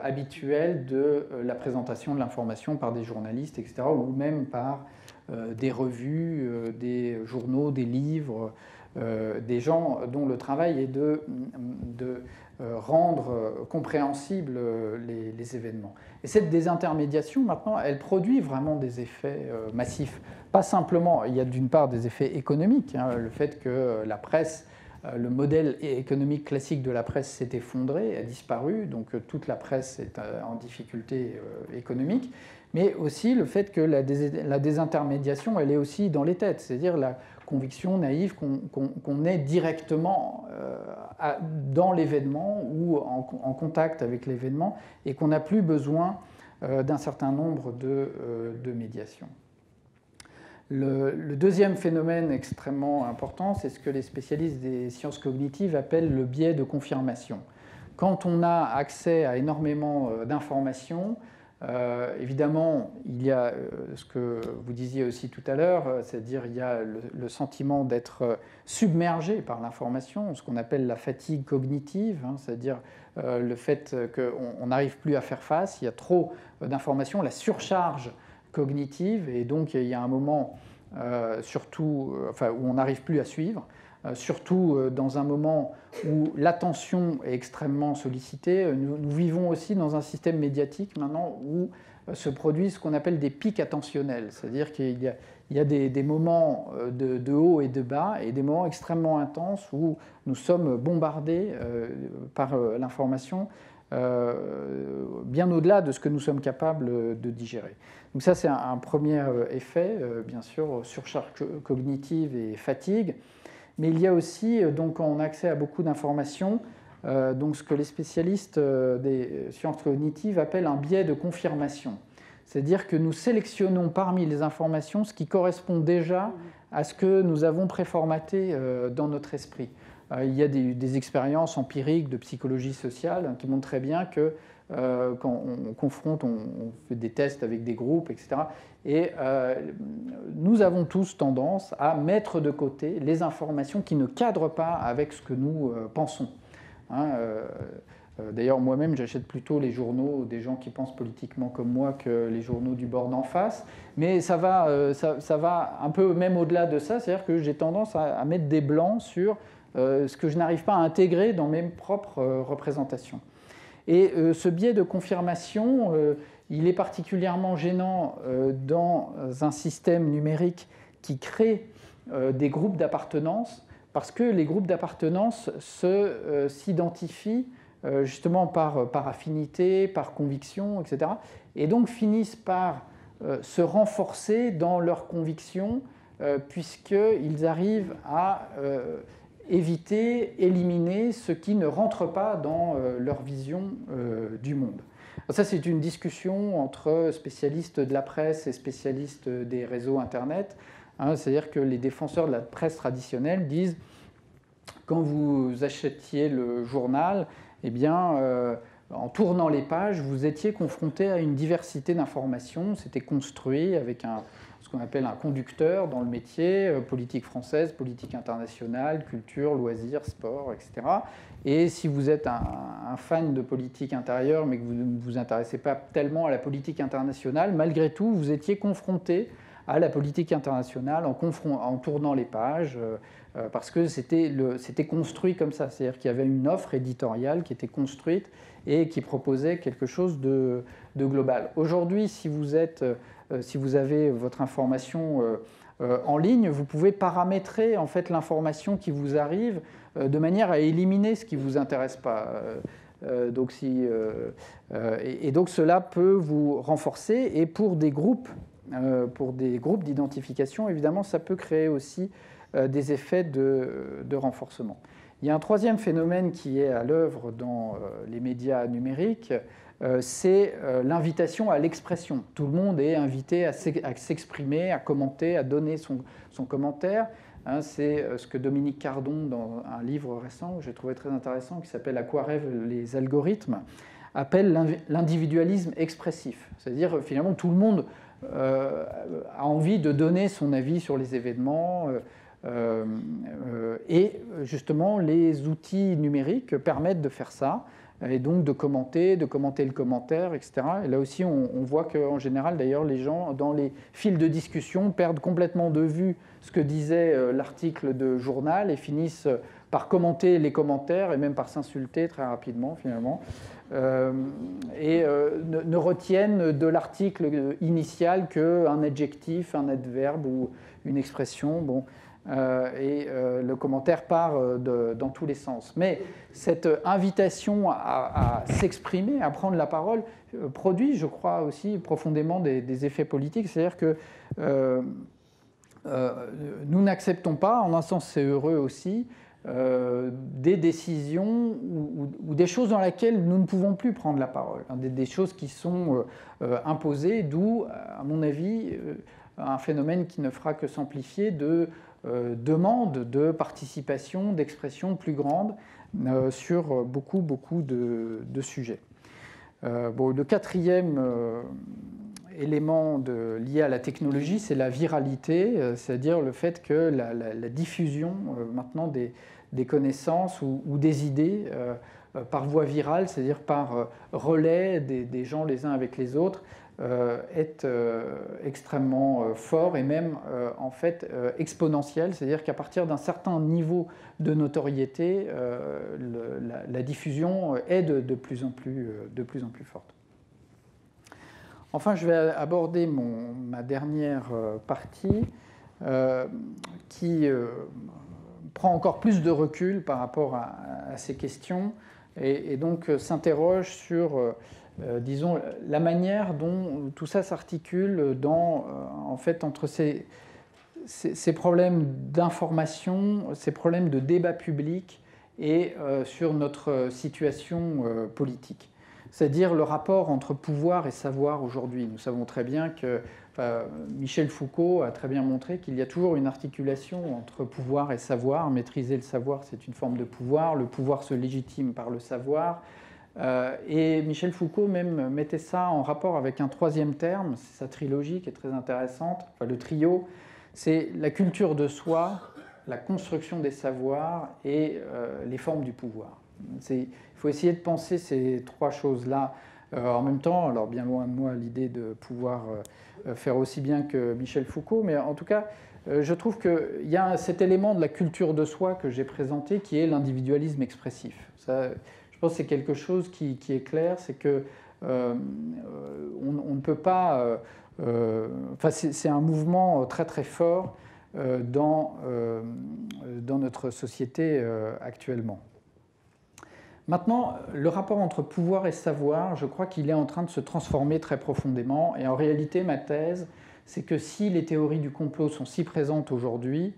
habituels de la présentation de l'information par des journalistes, etc., ou même par des revues, des journaux, des livres, des gens dont le travail est de rendre compréhensibles les événements. Et cette désintermédiation, maintenant, elle produit vraiment des effets massifs. Pas simplement, il y a d'une part des effets économiques, hein, le fait que la presse, le modèle économique classique de la presse s'est effondré, a disparu, donc toute la presse est en difficulté économique, mais aussi le fait que la désintermédiation, elle est aussi dans les têtes, c'est-à-dire la conviction naïve qu'on est directement dans l'événement ou en contact avec l'événement et qu'on n'a plus besoin d'un certain nombre de médiations. Le deuxième phénomène extrêmement important, c'est ce que les spécialistes des sciences cognitives appellent le biais de confirmation. Quand on a accès à énormément d'informations, évidemment, il y a ce que vous disiez aussi tout à l'heure, c'est-à-dire il y a le sentiment d'être submergé par l'information, ce qu'on appelle la fatigue cognitive, hein, c'est-à-dire le fait qu'on n'arrive plus à faire face, il y a trop d'informations, la surcharge cognitive, et donc il y a un moment surtout, où on n'arrive plus à suivre, surtout dans un moment où l'attention est extrêmement sollicitée. Nous vivons aussi dans un système médiatique maintenant où se produisent ce qu'on appelle des pics attentionnels, c'est-à-dire qu'il y a des moments de haut et de bas et des moments extrêmement intenses où nous sommes bombardés par l'information bien au-delà de ce que nous sommes capables de digérer. Donc ça, c'est un premier effet, bien sûr, surcharge cognitive et fatigue. Mais il y a aussi, donc, quand on a accès à beaucoup d'informations, donc ce que les spécialistes des sciences cognitives appellent un biais de confirmation. C'est-à-dire que nous sélectionnons parmi les informations ce qui correspond déjà à ce que nous avons préformaté dans notre esprit. Il y a des expériences empiriques de psychologie sociale qui montrent très bien que quand on confronte, on fait des tests avec des groupes, etc. Et nous avons tous tendance à mettre de côté les informations qui ne cadrent pas avec ce que nous pensons. Hein, d'ailleurs, moi-même, j'achète plutôt les journaux des gens qui pensent politiquement comme moi que les journaux du bord d'en face. Mais ça va un peu même au-delà de ça, c'est-à-dire que j'ai tendance à mettre des blancs sur ce que je n'arrive pas à intégrer dans mes propres représentations. Et ce biais de confirmation, il est particulièrement gênant dans un système numérique qui crée des groupes d'appartenance, parce que les groupes d'appartenance s'identifient justement par affinité, par conviction, etc. Et donc finissent par se renforcer dans leurs convictions, puisqu'ils arrivent à éviter, éliminer ce qui ne rentre pas dans leur vision du monde. Alors ça, c'est une discussion entre spécialistes de la presse et spécialistes des réseaux Internet. Hein, c'est-à-dire que les défenseurs de la presse traditionnelle disent, quand vous achetiez le journal, eh bien, en tournant les pages, vous étiez confronté à une diversité d'informations. C'était construit avec ce qu'on appelle un conducteur dans le métier, politique française, politique internationale, culture, loisirs, sport, etc. Et si vous êtes un fan de politique intérieure, mais que vous ne vous intéressez pas tellement à la politique internationale, malgré tout, vous étiez confronté à la politique internationale en tournant les pages, parce que c'était construit comme ça. C'est-à-dire qu'il y avait une offre éditoriale qui était construite et qui proposait quelque chose de global. Aujourd'hui, si vous avez votre information en ligne, vous pouvez paramétrer en fait l'information qui vous arrive de manière à éliminer ce qui ne vous intéresse pas. Donc cela peut vous renforcer, et pour des groupes d'identification, évidemment, ça peut créer aussi des effets de renforcement. Il y a un troisième phénomène qui est à l'œuvre dans les médias numériques, c'est l'invitation à l'expression. Tout le monde est invité à s'exprimer, à commenter, à donner son commentaire. Hein, c'est ce que Dominique Cardon, dans un livre récent que j'ai trouvé très intéressant, qui s'appelle « À quoi rêvent les algorithmes », appelle l'individualisme expressif. C'est-à-dire, finalement, tout le monde a envie de donner son avis sur les événements, et justement, les outils numériques permettent de faire ça. et donc de commenter le commentaire, etc. Et là aussi, on voit qu'en général, d'ailleurs, les gens, dans les fils de discussion, perdent complètement de vue ce que disait l'article de journal et finissent par commenter les commentaires et même par s'insulter très rapidement, finalement, et ne retiennent de l'article initial qu'un adjectif, un adverbe ou une expression. Bon. Le commentaire part dans tous les sens. Mais cette invitation à s'exprimer, à prendre la parole, produit, je crois aussi profondément des effets politiques. C'est-à-dire que nous n'acceptons pas, en un sens c'est heureux aussi, des décisions ou des choses dans lesquelles nous ne pouvons plus prendre la parole, des choses qui sont imposées, d'où, à mon avis, un phénomène qui ne fera que s'amplifier de demande de participation, d'expression plus grande sur beaucoup de sujets. Bon, le quatrième élément lié à la technologie, c'est la viralité, c'est-à-dire le fait que la diffusion maintenant des connaissances ou des idées par voie virale, c'est-à-dire par relais des gens les uns avec les autres, est extrêmement fort et même en fait exponentiel, c'est-à-dire qu'à partir d'un certain niveau de notoriété, la diffusion est de plus en plus forte. Enfin, je vais aborder ma dernière partie qui prend encore plus de recul par rapport à ces questions et donc s'interroge sur disons, la manière dont tout ça s'articule en fait, entre ces problèmes d'information, ces problèmes de débat public et sur notre situation politique. C'est-à-dire le rapport entre pouvoir et savoir aujourd'hui. Nous savons très bien que Michel Foucault a très bien montré qu'il y a toujours une articulation entre pouvoir et savoir. Maîtriser le savoir, c'est une forme de pouvoir. Le pouvoir se légitime par le savoir. Et Michel Foucault même mettait ça en rapport avec un troisième terme, c'est sa trilogie qui est très intéressante, enfin, le trio, c'est la culture de soi, la construction des savoirs et les formes du pouvoir. Il faut essayer de penser ces trois choses-là en même temps, alors bien loin de moi l'idée de pouvoir faire aussi bien que Michel Foucault, mais en tout cas, je trouve qu'il y a cet élément de la culture de soi que j'ai présenté qui est l'individualisme expressif. Ça, je pense que c'est quelque chose qui est clair, c'est que on ne peut pas. Enfin, c'est un mouvement très très fort dans notre société actuellement. Maintenant, le rapport entre pouvoir et savoir, je crois qu'il est en train de se transformer très profondément. Et en réalité, ma thèse, c'est que si les théories du complot sont si présentes aujourd'hui,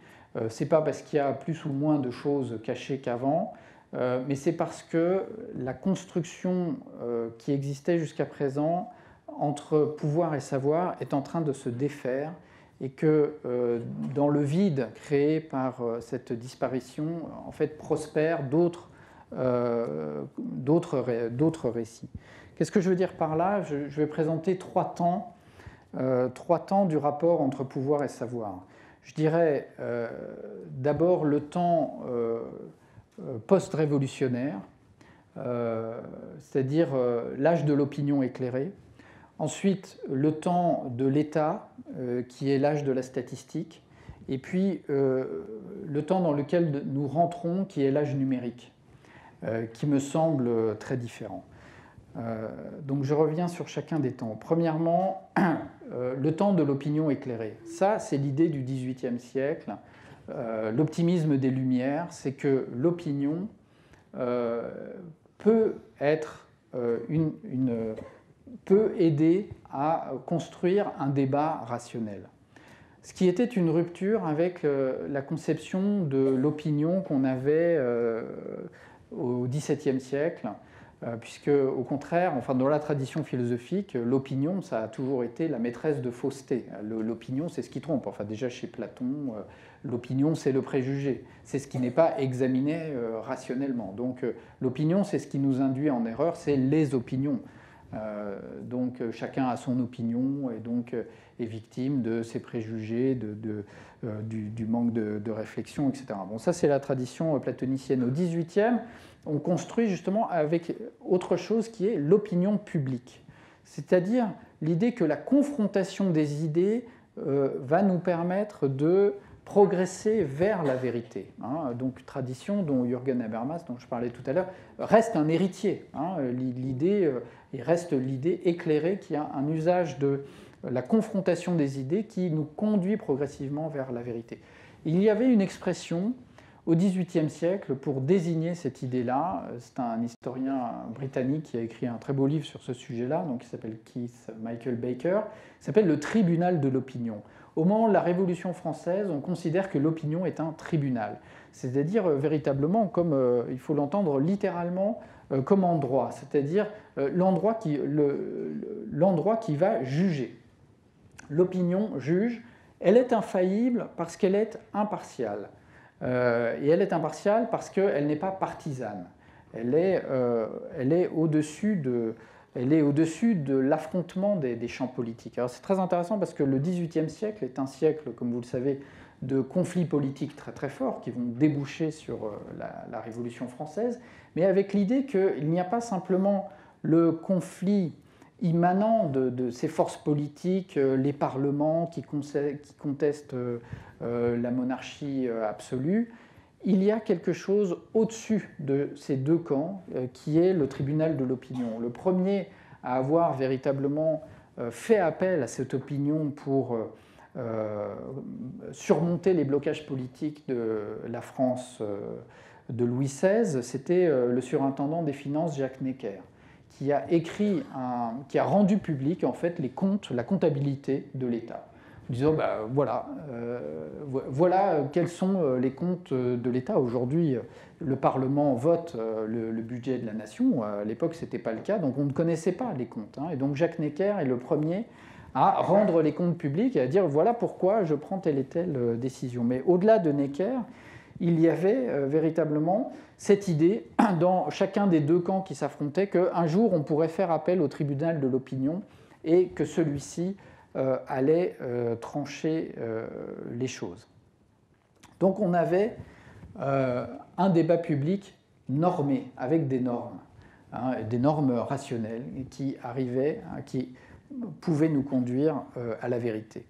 c'est pas parce qu'il y a plus ou moins de choses cachées qu'avant. Mais c'est parce que la construction qui existait jusqu'à présent entre pouvoir et savoir est en train de se défaire et que dans le vide créé par cette disparition, en fait, prospèrent d'autres récits. Qu'est-ce que je veux dire par là ? Je vais présenter trois temps du rapport entre pouvoir et savoir. Je dirais d'abord le temps post-révolutionnaire, c'est-à-dire l'âge de l'opinion éclairée. Ensuite, le temps de l'État, qui est l'âge de la statistique. Et puis, le temps dans lequel nous rentrons, qui est l'âge numérique, qui me semble très différent. Donc, je reviens sur chacun des temps. Premièrement, le temps de l'opinion éclairée. Ça, c'est l'idée du XVIIIe siècle. L'optimisme des Lumières, c'est que l'opinion peut aider à construire un débat rationnel. Ce qui était une rupture avec la conception de l'opinion qu'on avait au XVIIe siècle, puisque, au contraire, enfin, dans la tradition philosophique, l'opinion, ça a toujours été la maîtresse de fausseté. L'opinion, c'est ce qui trompe. Enfin, déjà chez Platon, l'opinion, c'est le préjugé. C'est ce qui n'est pas examiné rationnellement. Donc, l'opinion, c'est ce qui nous induit en erreur, c'est les opinions. Donc chacun a son opinion et donc est victime de ses préjugés, du manque de réflexion, etc. Bon, ça c'est la tradition platonicienne. Au XVIIIe, on construit justement avec autre chose qui est l'opinion publique. C'est-à-dire l'idée que la confrontation des idées va nous permettre de progresser vers la vérité. Donc tradition dont Jürgen Habermas, dont je parlais tout à l'heure, reste un héritier. L'idée, il reste l'idée éclairée qui a un usage de la confrontation des idées qui nous conduit progressivement vers la vérité. Il y avait une expression au XVIIIe siècle pour désigner cette idée-là. C'est un historien britannique qui a écrit un très beau livre sur ce sujet-là, donc, qui s'appelle Keith Michael Baker, qui s'appelle le tribunal de l'opinion. Au moment de la Révolution française, on considère que l'opinion est un tribunal, c'est-à-dire véritablement, comme il faut l'entendre littéralement, comme en droit, c'est-à-dire l'endroit qui va juger. L'opinion juge, elle est infaillible parce qu'elle est impartiale. Et elle est impartiale parce qu'elle n'est pas partisane. Elle est au-dessus de l'affrontement des champs politiques. Alors c'est très intéressant parce que le XVIIIe siècle est un siècle, comme vous le savez, de conflits politiques très très forts qui vont déboucher sur la Révolution française, mais avec l'idée qu'il n'y a pas simplement le conflit immanent de ces forces politiques, les parlements qui contestent la monarchie absolue. Il y a quelque chose au-dessus de ces deux camps qui est le tribunal de l'opinion. Le premier à avoir véritablement fait appel à cette opinion pour surmonter les blocages politiques de la France de Louis XVI, c'était le surintendant des finances Jacques Necker, qui a rendu public en fait les comptes, la comptabilité de l'État, en disant voilà quels sont les comptes de l'État. Aujourd'hui, le Parlement vote le budget de la nation. À l'époque, ce n'était pas le cas, donc on ne connaissait pas les comptes. Et donc Jacques Necker est le premier à rendre les comptes publics et à dire voilà pourquoi je prends telle et telle décision. Mais au-delà de Necker, il y avait véritablement cette idée dans chacun des deux camps qui s'affrontaient qu'un jour on pourrait faire appel au tribunal de l'opinion et que celui-ci allait trancher les choses. Donc on avait un débat public normé avec des normes rationnelles qui qui pouvaient nous conduire à la vérité.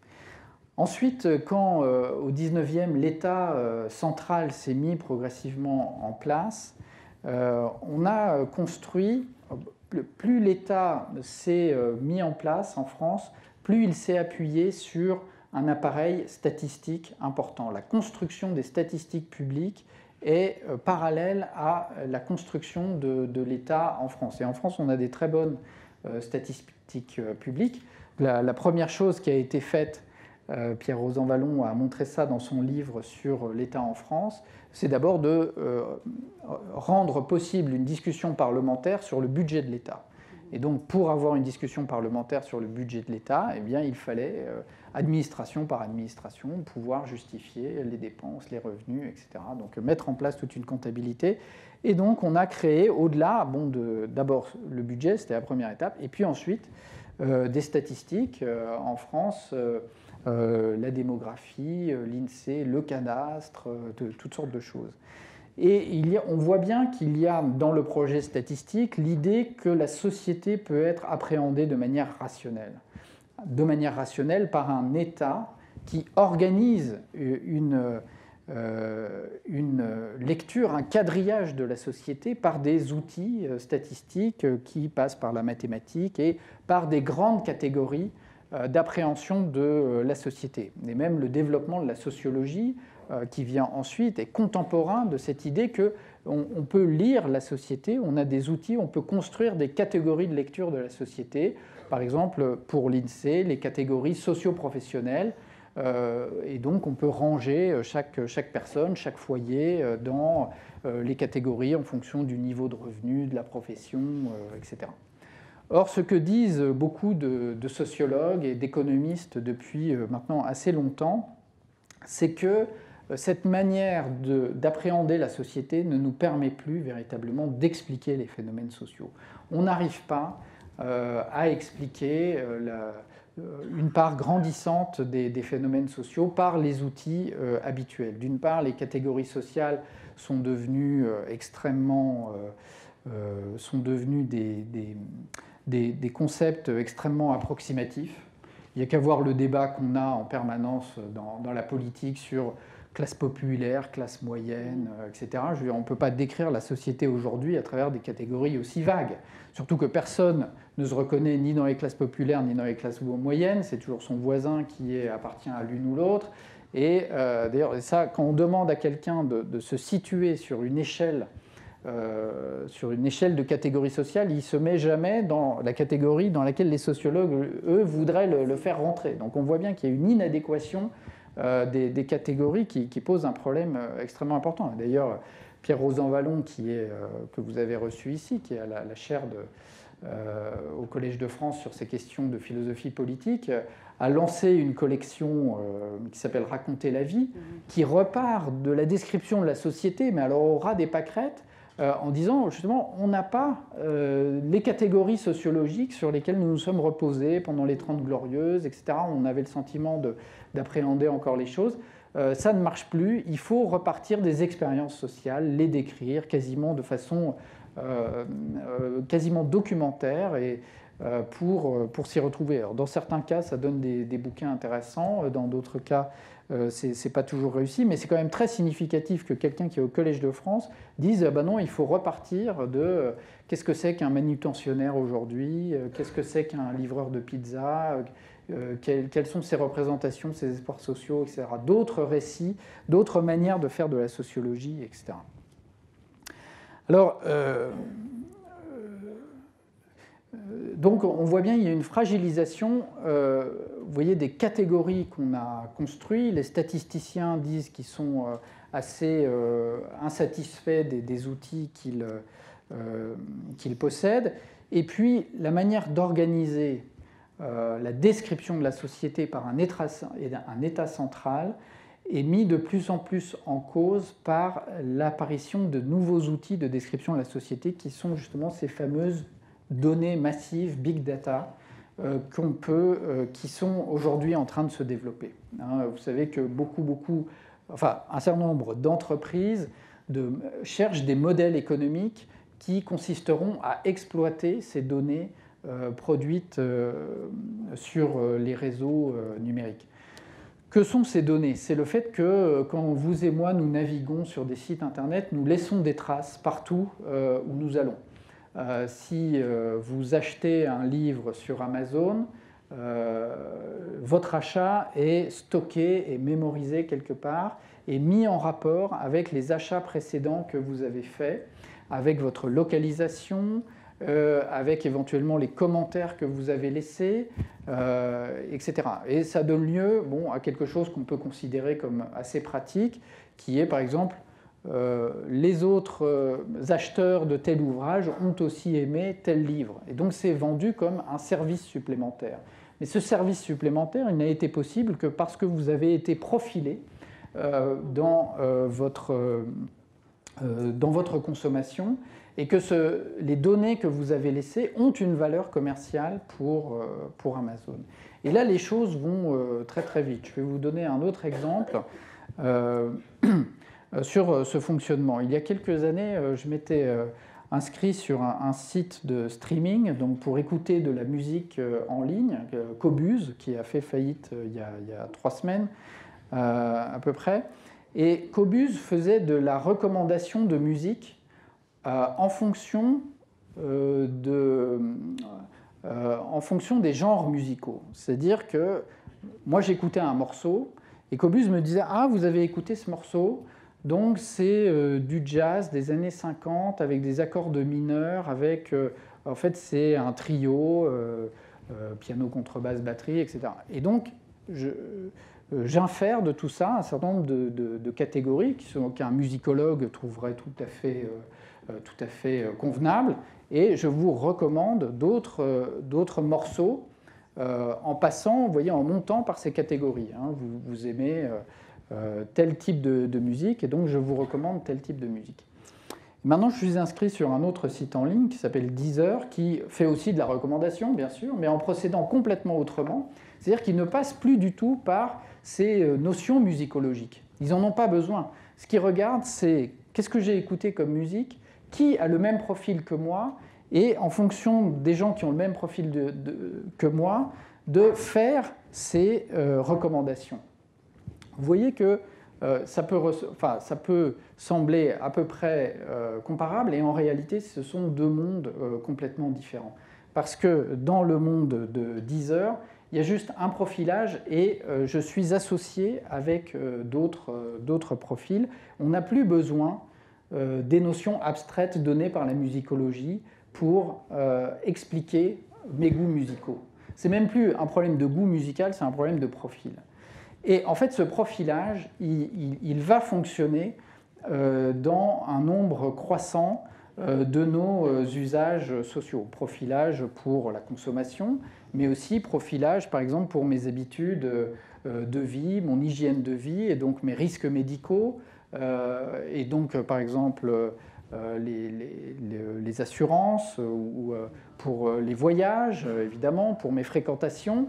Ensuite, quand au XIXe, l'État central s'est mis progressivement en place, on a construit, plus l'État s'est mis en place en France, plus il s'est appuyé sur un appareil statistique important. La construction des statistiques publiques est parallèle à la construction de l'État en France. Et en France, on a des très bonnes statistiques publiques. La première chose qui a été faite, Pierre Rosanvallon a montré ça dans son livre sur l'État en France, c'est d'abord de rendre possible une discussion parlementaire sur le budget de l'État. Et donc, pour avoir une discussion parlementaire sur le budget de l'État, eh bien, il fallait, administration par administration, pouvoir justifier les dépenses, les revenus, etc. Donc, mettre en place toute une comptabilité. Et donc, on a créé, au-delà, d'abord le budget, c'était la première étape, et puis ensuite, des statistiques en France, la démographie, l'INSEE, le cadastre, toutes sortes de choses. Et on voit bien qu'il y a dans le projet statistique l'idée que la société peut être appréhendée de manière rationnelle. De manière rationnelle par un État qui organise une lecture, un quadrillage de la société par des outils statistiques qui passent par la mathématique et par des grandes catégories d'appréhension de la société. Et même le développement de la sociologie qui vient ensuite est contemporain de cette idée qu'on peut lire la société, on a des outils, on peut construire des catégories de lecture de la société. Par exemple, pour l'INSEE, les catégories socio-professionnelles. Et donc, on peut ranger chaque personne, chaque foyer dans les catégories en fonction du niveau de revenu, de la profession, etc. Or, ce que disent beaucoup de sociologues et d'économistes depuis maintenant assez longtemps, c'est que cette manière d'appréhender la société ne nous permet plus véritablement d'expliquer les phénomènes sociaux. On n'arrive pas à expliquer une part grandissante des phénomènes sociaux par les outils habituels. D'une part, les catégories sociales sont devenues sont devenus des concepts extrêmement approximatifs. Il n'y a qu'à voir le débat qu'on a en permanence dans la politique sur classe populaire, classe moyenne, etc. On ne peut pas décrire la société aujourd'hui à travers des catégories aussi vagues. Surtout que personne ne se reconnaît ni dans les classes populaires ni dans les classes moyennes. C'est toujours son voisin qui appartient à l'une ou l'autre. Et d'ailleurs, quand on demande à quelqu'un de se situer sur une échelle de catégorie sociale, il ne se met jamais dans la catégorie dans laquelle les sociologues, eux, voudraient le faire rentrer. Donc on voit bien qu'il y a une inadéquation des catégories qui posent un problème extrêmement important. D'ailleurs, Pierre Rosanvallon, que vous avez reçu ici, qui est à la chaire au Collège de France sur ces questions de philosophie politique, a lancé une collection qui s'appelle « Raconter la vie », qui repart de la description de la société, mais alors au ras des pâquerettes, en disant justement on n'a pas les catégories sociologiques sur lesquelles nous nous sommes reposés pendant les 30 Glorieuses, etc. On avait le sentiment d'appréhender encore les choses. Ça ne marche plus, il faut repartir des expériences sociales, les décrire quasiment de façon quasiment documentaire et pour s'y retrouver. Alors, dans certains cas, ça donne des bouquins intéressants, dans d'autres cas, c'est pas toujours réussi, mais c'est quand même très significatif que quelqu'un qui est au Collège de France dise ah ben non, il faut repartir de qu'est-ce que c'est qu'un manutentionnaire aujourd'hui, qu'est-ce que c'est qu'un livreur de pizza, quelles sont ses représentations, ses espoirs sociaux, etc. D'autres récits, d'autres manières de faire de la sociologie, etc. Alors, donc on voit bien qu'il y a une fragilisation, vous voyez, des catégories qu'on a construites. Les statisticiens disent qu'ils sont assez insatisfaits des outils qu'ils possèdent. Et puis la manière d'organiser la description de la société par un État central est mis de plus en plus en cause par l'apparition de nouveaux outils de description de la société qui sont justement ces fameuses données massives, big data, qui sont aujourd'hui en train de se développer. Vous savez que un certain nombre d'entreprises cherchent des modèles économiques qui consisteront à exploiter ces données produites sur les réseaux numériques. Que sont ces données? C'est le fait que quand vous et moi nous naviguons sur des sites internet, nous laissons des traces partout où nous allons. Si vous achetez un livre sur Amazon, votre achat est stocké et mémorisé quelque part et mis en rapport avec les achats précédents que vous avez faits, avec votre localisation, avec éventuellement les commentaires que vous avez laissés, etc. Et ça donne lieu à quelque chose qu'on peut considérer comme assez pratique, qui est par exemple les autres acheteurs de tel ouvrage ont aussi aimé tel livre. Et donc c'est vendu comme un service supplémentaire. Mais ce service supplémentaire, il n'a été possible que parce que vous avez été profilé dans votre consommation et que les données que vous avez laissées ont une valeur commerciale pour Amazon. Et là, les choses vont très très vite. Je vais vous donner un autre exemple sur ce fonctionnement. Il y a quelques années, je m'étais inscrit sur un site de streaming donc pour écouter de la musique en ligne, Qobuz, qui a fait faillite il y a 3 semaines à peu près. Et Qobuz faisait de la recommandation de musique en fonction des genres musicaux. C'est-à-dire que moi j'écoutais un morceau et Qobuz me disait « Ah, vous avez écouté ce morceau, donc c'est du jazz des années 50 avec des accords de mineur, en fait c'est un trio, piano, contrebasse, batterie, etc. » Et donc j'infère de tout ça un certain nombre de catégories qu'un musicologue trouverait tout à fait convenables, et je vous recommande d'autres morceaux en passant, vous voyez, en montant par ces catégories. Vous aimez tel type de musique, et donc je vous recommande tel type de musique. Maintenant, je suis inscrit sur un autre site en ligne qui s'appelle Deezer, qui fait aussi de la recommandation, bien sûr, mais en procédant complètement autrement. C'est-à-dire qu'ils ne passent plus du tout par ces notions musicologiques. Ils n'en ont pas besoin. Ce qu'ils regardent, c'est qu'est-ce que j'ai écouté comme musique, qui a le même profil que moi, et en fonction des gens qui ont le même profil que moi, de faire ces recommandations. Vous voyez que ça peut sembler à peu près comparable, et en réalité, ce sont deux mondes complètement différents. Parce que dans le monde de Deezer, il y a juste un profilage et je suis associé avec d'autres profils. On n'a plus besoin des notions abstraites données par la musicologie pour expliquer mes goûts musicaux. C'est même plus un problème de goût musical, c'est un problème de profil. Et en fait, ce profilage, il va fonctionner dans un nombre croissant de nos usages sociaux. Profilage pour la consommation, mais aussi profilage, par exemple, pour mes habitudes de vie, mon hygiène de vie, et donc mes risques médicaux, et donc, par exemple, les assurances, ou pour les voyages, évidemment, pour mes fréquentations.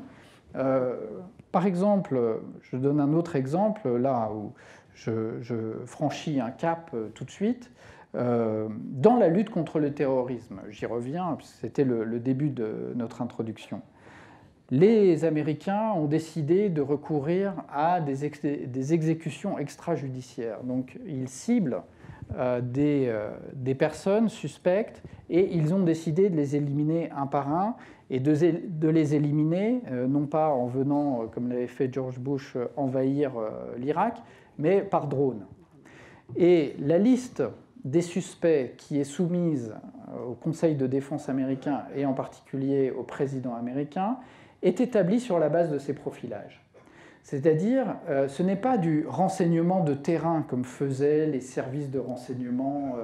Par exemple, je donne un autre exemple, là où je franchis un cap tout de suite, dans la lutte contre le terrorisme. J'y reviens, c'était le début de notre introduction. Les Américains ont décidé de recourir à des exécutions extrajudiciaires. Donc, ils ciblent des personnes suspectes et ils ont décidé de les éliminer un par un et de les éliminer, non pas en venant, comme l'avait fait George Bush, envahir l'Irak, mais par drone. Et la liste des suspects qui est soumise au Conseil de défense américain et en particulier au président américain est établie sur la base de ces profilages. C'est-à-dire, ce n'est pas du renseignement de terrain comme faisaient les services de renseignement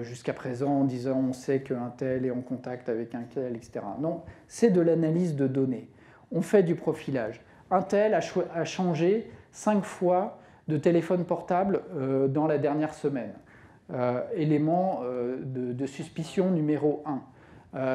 jusqu'à présent en disant on sait qu'un tel est en contact avec un tel, etc. Non, c'est de l'analyse de données. On fait du profilage. Un tel a changé 5 fois de téléphone portable dans la dernière semaine. Élément de suspicion numéro 1.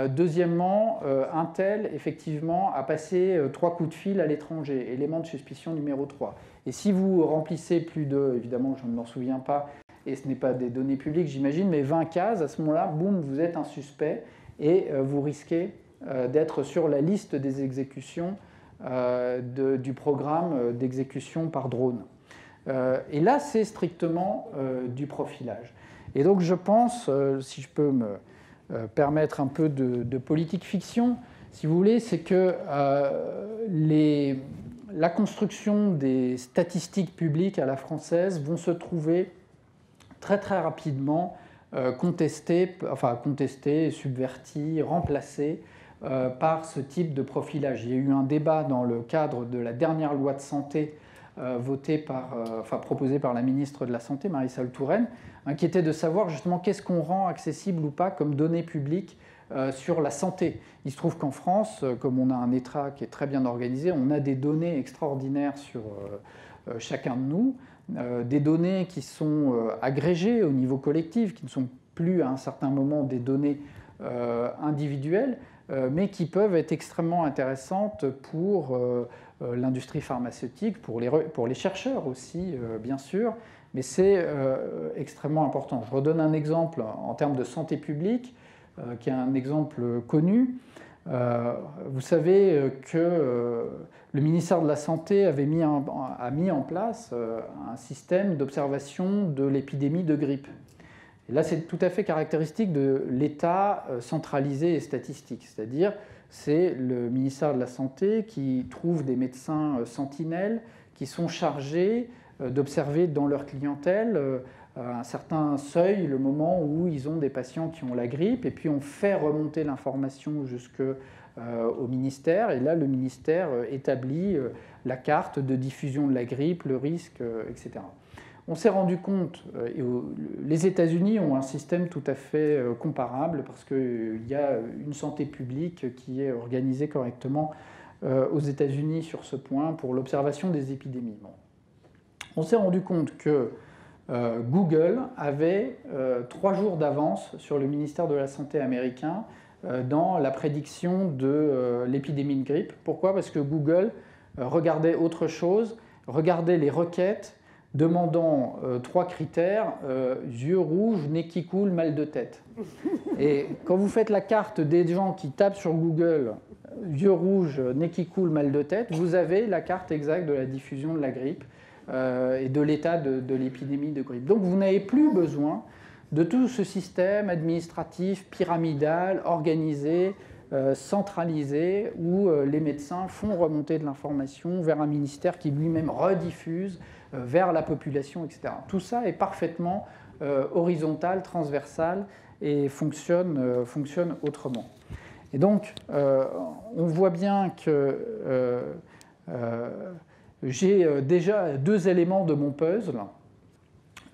Deuxièmement, un tel, effectivement, a passé 3 coups de fil à l'étranger, élément de suspicion numéro 3. Et si vous remplissez plus de, évidemment, je ne m'en souviens pas, et ce n'est pas des données publiques, j'imagine, mais 20 cases, à ce moment-là, boum, vous êtes un suspect, et vous risquez d'être sur la liste des exécutions du programme d'exécution par drone. Et là, c'est strictement du profilage. Et donc, je pense, si je peux me permettre un peu de politique fiction, si vous voulez, c'est que la construction des statistiques publiques à la française vont se trouver très très rapidement contestées, subverties, remplacées par ce type de profilage. Il y a eu un débat dans le cadre de la dernière loi de santé proposée par la ministre de la Santé, Marisol Touraine, qui était de savoir justement qu'est-ce qu'on rend accessible ou pas comme données publiques sur la santé. Il se trouve qu'en France, comme on a un État qui est très bien organisé, on a des données extraordinaires sur chacun de nous, des données qui sont agrégées au niveau collectif, qui ne sont plus à un certain moment des données individuelles, mais qui peuvent être extrêmement intéressantes pour l'industrie pharmaceutique, pour les chercheurs aussi, bien sûr, mais c'est extrêmement important. Je redonne un exemple en termes de santé publique, qui est un exemple connu. Vous savez que le ministère de la Santé a mis en place un système d'observation de l'épidémie de grippe. Et là, c'est tout à fait caractéristique de l'État centralisé et statistique, c'est-à-dire c'est le ministère de la Santé qui trouve des médecins sentinelles qui sont chargés d'observer dans leur clientèle un certain seuil, le moment où ils ont des patients qui ont la grippe, et puis on fait remonter l'information jusqu'au ministère, et là le ministère établit la carte de diffusion de la grippe, le risque, etc. On s'est rendu compte, les États-Unis ont un système tout à fait comparable parce qu'il y a une santé publique qui est organisée correctement aux États-Unis sur ce point pour l'observation des épidémies. Bon. On s'est rendu compte que Google avait 3 jours d'avance sur le ministère de la Santé américain dans la prédiction de l'épidémie de grippe. Pourquoi? Parce que Google regardait autre chose, regardait les requêtes demandant 3 critères, yeux rouges, nez qui coule, mal de tête. Et quand vous faites la carte des gens qui tapent sur Google yeux rouges, nez qui coule, mal de tête, vous avez la carte exacte de la diffusion de la grippe et de l'état de l'épidémie de grippe. Donc vous n'avez plus besoin de tout ce système administratif, pyramidal, organisé, centralisé, où les médecins font remonter de l'information vers un ministère qui lui-même rediffuse vers la population, etc. Tout ça est parfaitement horizontal, transversal et fonctionne autrement. Et donc, on voit bien que j'ai déjà 2 éléments de mon puzzle.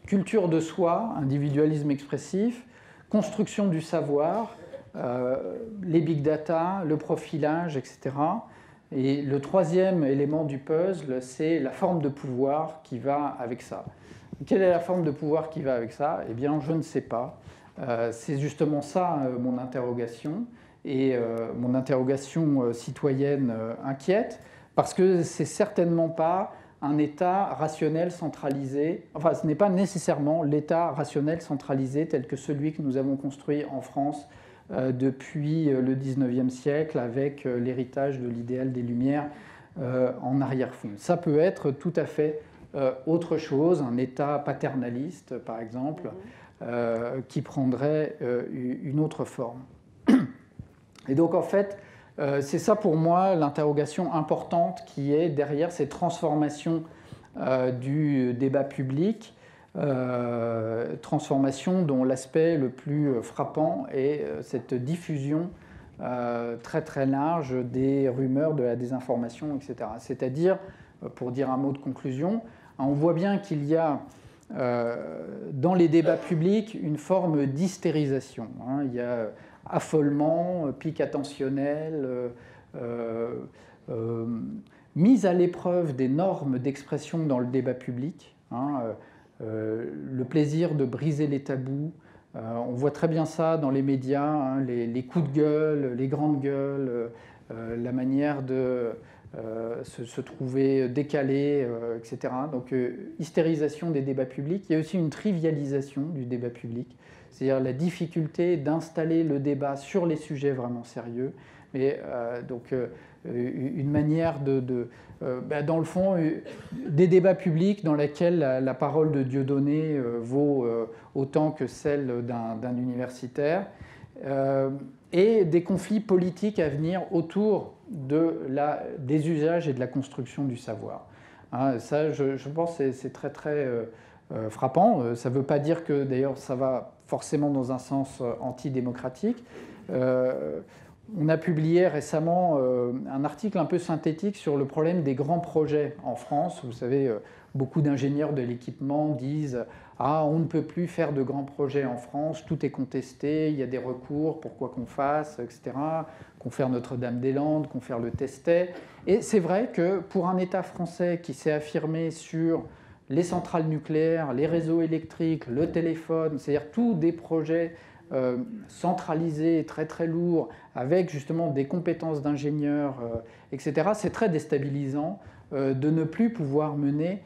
Culture de soi, individualisme expressif, construction du savoir, les big data, le profilage, etc. Et le 3e élément du puzzle, c'est la forme de pouvoir qui va avec ça. Quelle est la forme de pouvoir qui va avec ça? Eh bien, je ne sais pas. C'est justement ça mon interrogation. Et mon interrogation citoyenne inquiète, parce que c'est certainement pas un État rationnel centralisé, enfin ce n'est pas nécessairement l'État rationnel centralisé tel que celui que nous avons construit en France depuis le XIXe siècle avec l'héritage de l'idéal des Lumières en arrière-fond. Ça peut être tout à fait autre chose, un État paternaliste par exemple, qui prendrait une autre forme. Et donc en fait, c'est ça pour moi l'interrogation importante qui est derrière ces transformations du débat public, transformation dont l'aspect le plus frappant est cette diffusion très très large des rumeurs, de la désinformation, etc. C'est-à-dire, pour dire un mot de conclusion, on voit bien qu'il y a dans les débats publics une forme d'hystérisation. Il y a affolement, pic attentionnel, mise à l'épreuve des normes d'expression dans le débat public, le plaisir de briser les tabous. On voit très bien ça dans les médias, les coups de gueule, les grandes gueules, la manière de se trouver décalé, etc. Donc hystérisation des débats publics. Il y a aussi une trivialisation du débat public, c'est-à-dire la difficulté d'installer le débat sur les sujets vraiment sérieux, mais donc une manière dans le fond, des débats publics dans lesquels la parole de Dieudonné vaut autant que celle d'un universitaire, et des conflits politiques à venir autour des usages et de la construction du savoir. Ça, je pense que c'est très très frappant. Ça ne veut pas dire que d'ailleurs ça va forcément dans un sens antidémocratique. On a publié récemment un article un peu synthétique sur le problème des grands projets en France. Vous savez, beaucoup d'ingénieurs de l'équipement disent « Ah, on ne peut plus faire de grands projets en France, tout est contesté, il y a des recours, pourquoi qu'on fasse, etc. » Confère Notre-Dame-des-Landes, confère le Testet. Et c'est vrai que pour un État français qui s'est affirmé sur les centrales nucléaires, les réseaux électriques, le téléphone, c'est-à-dire tous des projets centralisés, très très lourds, avec justement des compétences d'ingénieurs, etc., c'est très déstabilisant de ne plus pouvoir mener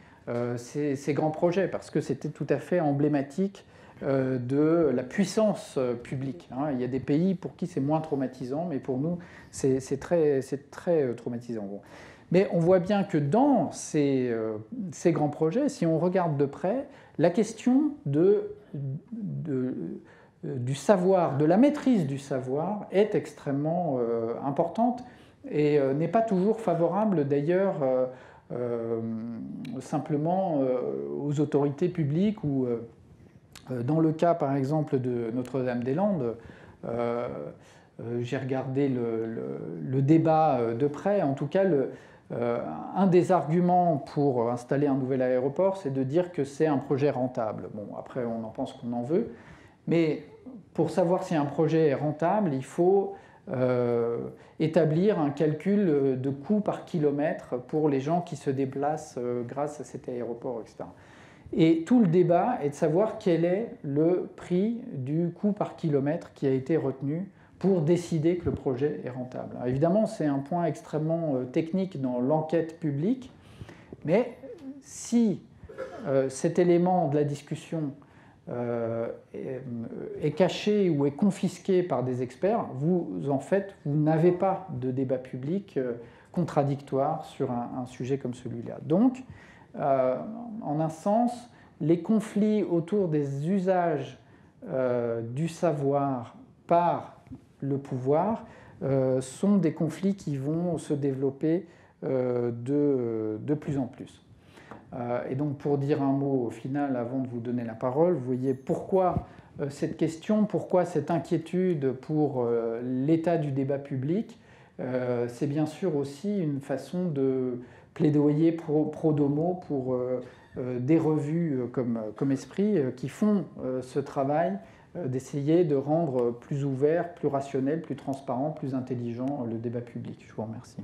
ces grands projets, parce que c'était tout à fait emblématique de la puissance publique. Il y a des pays pour qui c'est moins traumatisant, mais pour nous, c'est très traumatisant. Bon. Mais on voit bien que dans ces grands projets, si on regarde de près, la question du savoir, de la maîtrise du savoir est extrêmement importante et n'est pas toujours favorable d'ailleurs simplement aux autorités publiques ou dans le cas par exemple de Notre-Dame-des-Landes, j'ai regardé le débat de près, en tout cas un des arguments pour installer un nouvel aéroport, c'est de dire que c'est un projet rentable. Bon, après on en pense qu'on en veut, mais pour savoir si un projet est rentable, il faut établir un calcul de coût par kilomètre pour les gens qui se déplacent grâce à cet aéroport, etc. Et tout le débat est de savoir quel est le prix du coût par kilomètre qui a été retenu pour décider que le projet est rentable. Alors évidemment, c'est un point extrêmement technique dans l'enquête publique, mais si cet élément de la discussion est caché ou est confisqué par des experts, vous n'avez pas de débat public contradictoire sur un sujet comme celui-là. Donc, en un sens, les conflits autour des usages du savoir par le pouvoir sont des conflits qui vont se développer de plus en plus. Et donc, pour dire un mot au final, avant de vous donner la parole, vous voyez pourquoi cette question, pourquoi cette inquiétude pour l'état du débat public, c'est bien sûr aussi une façon de plaidoyer pro domo pour des revues comme Esprit qui font ce travail d'essayer de rendre plus ouvert, plus rationnel, plus transparent, plus intelligent le débat public. Je vous remercie.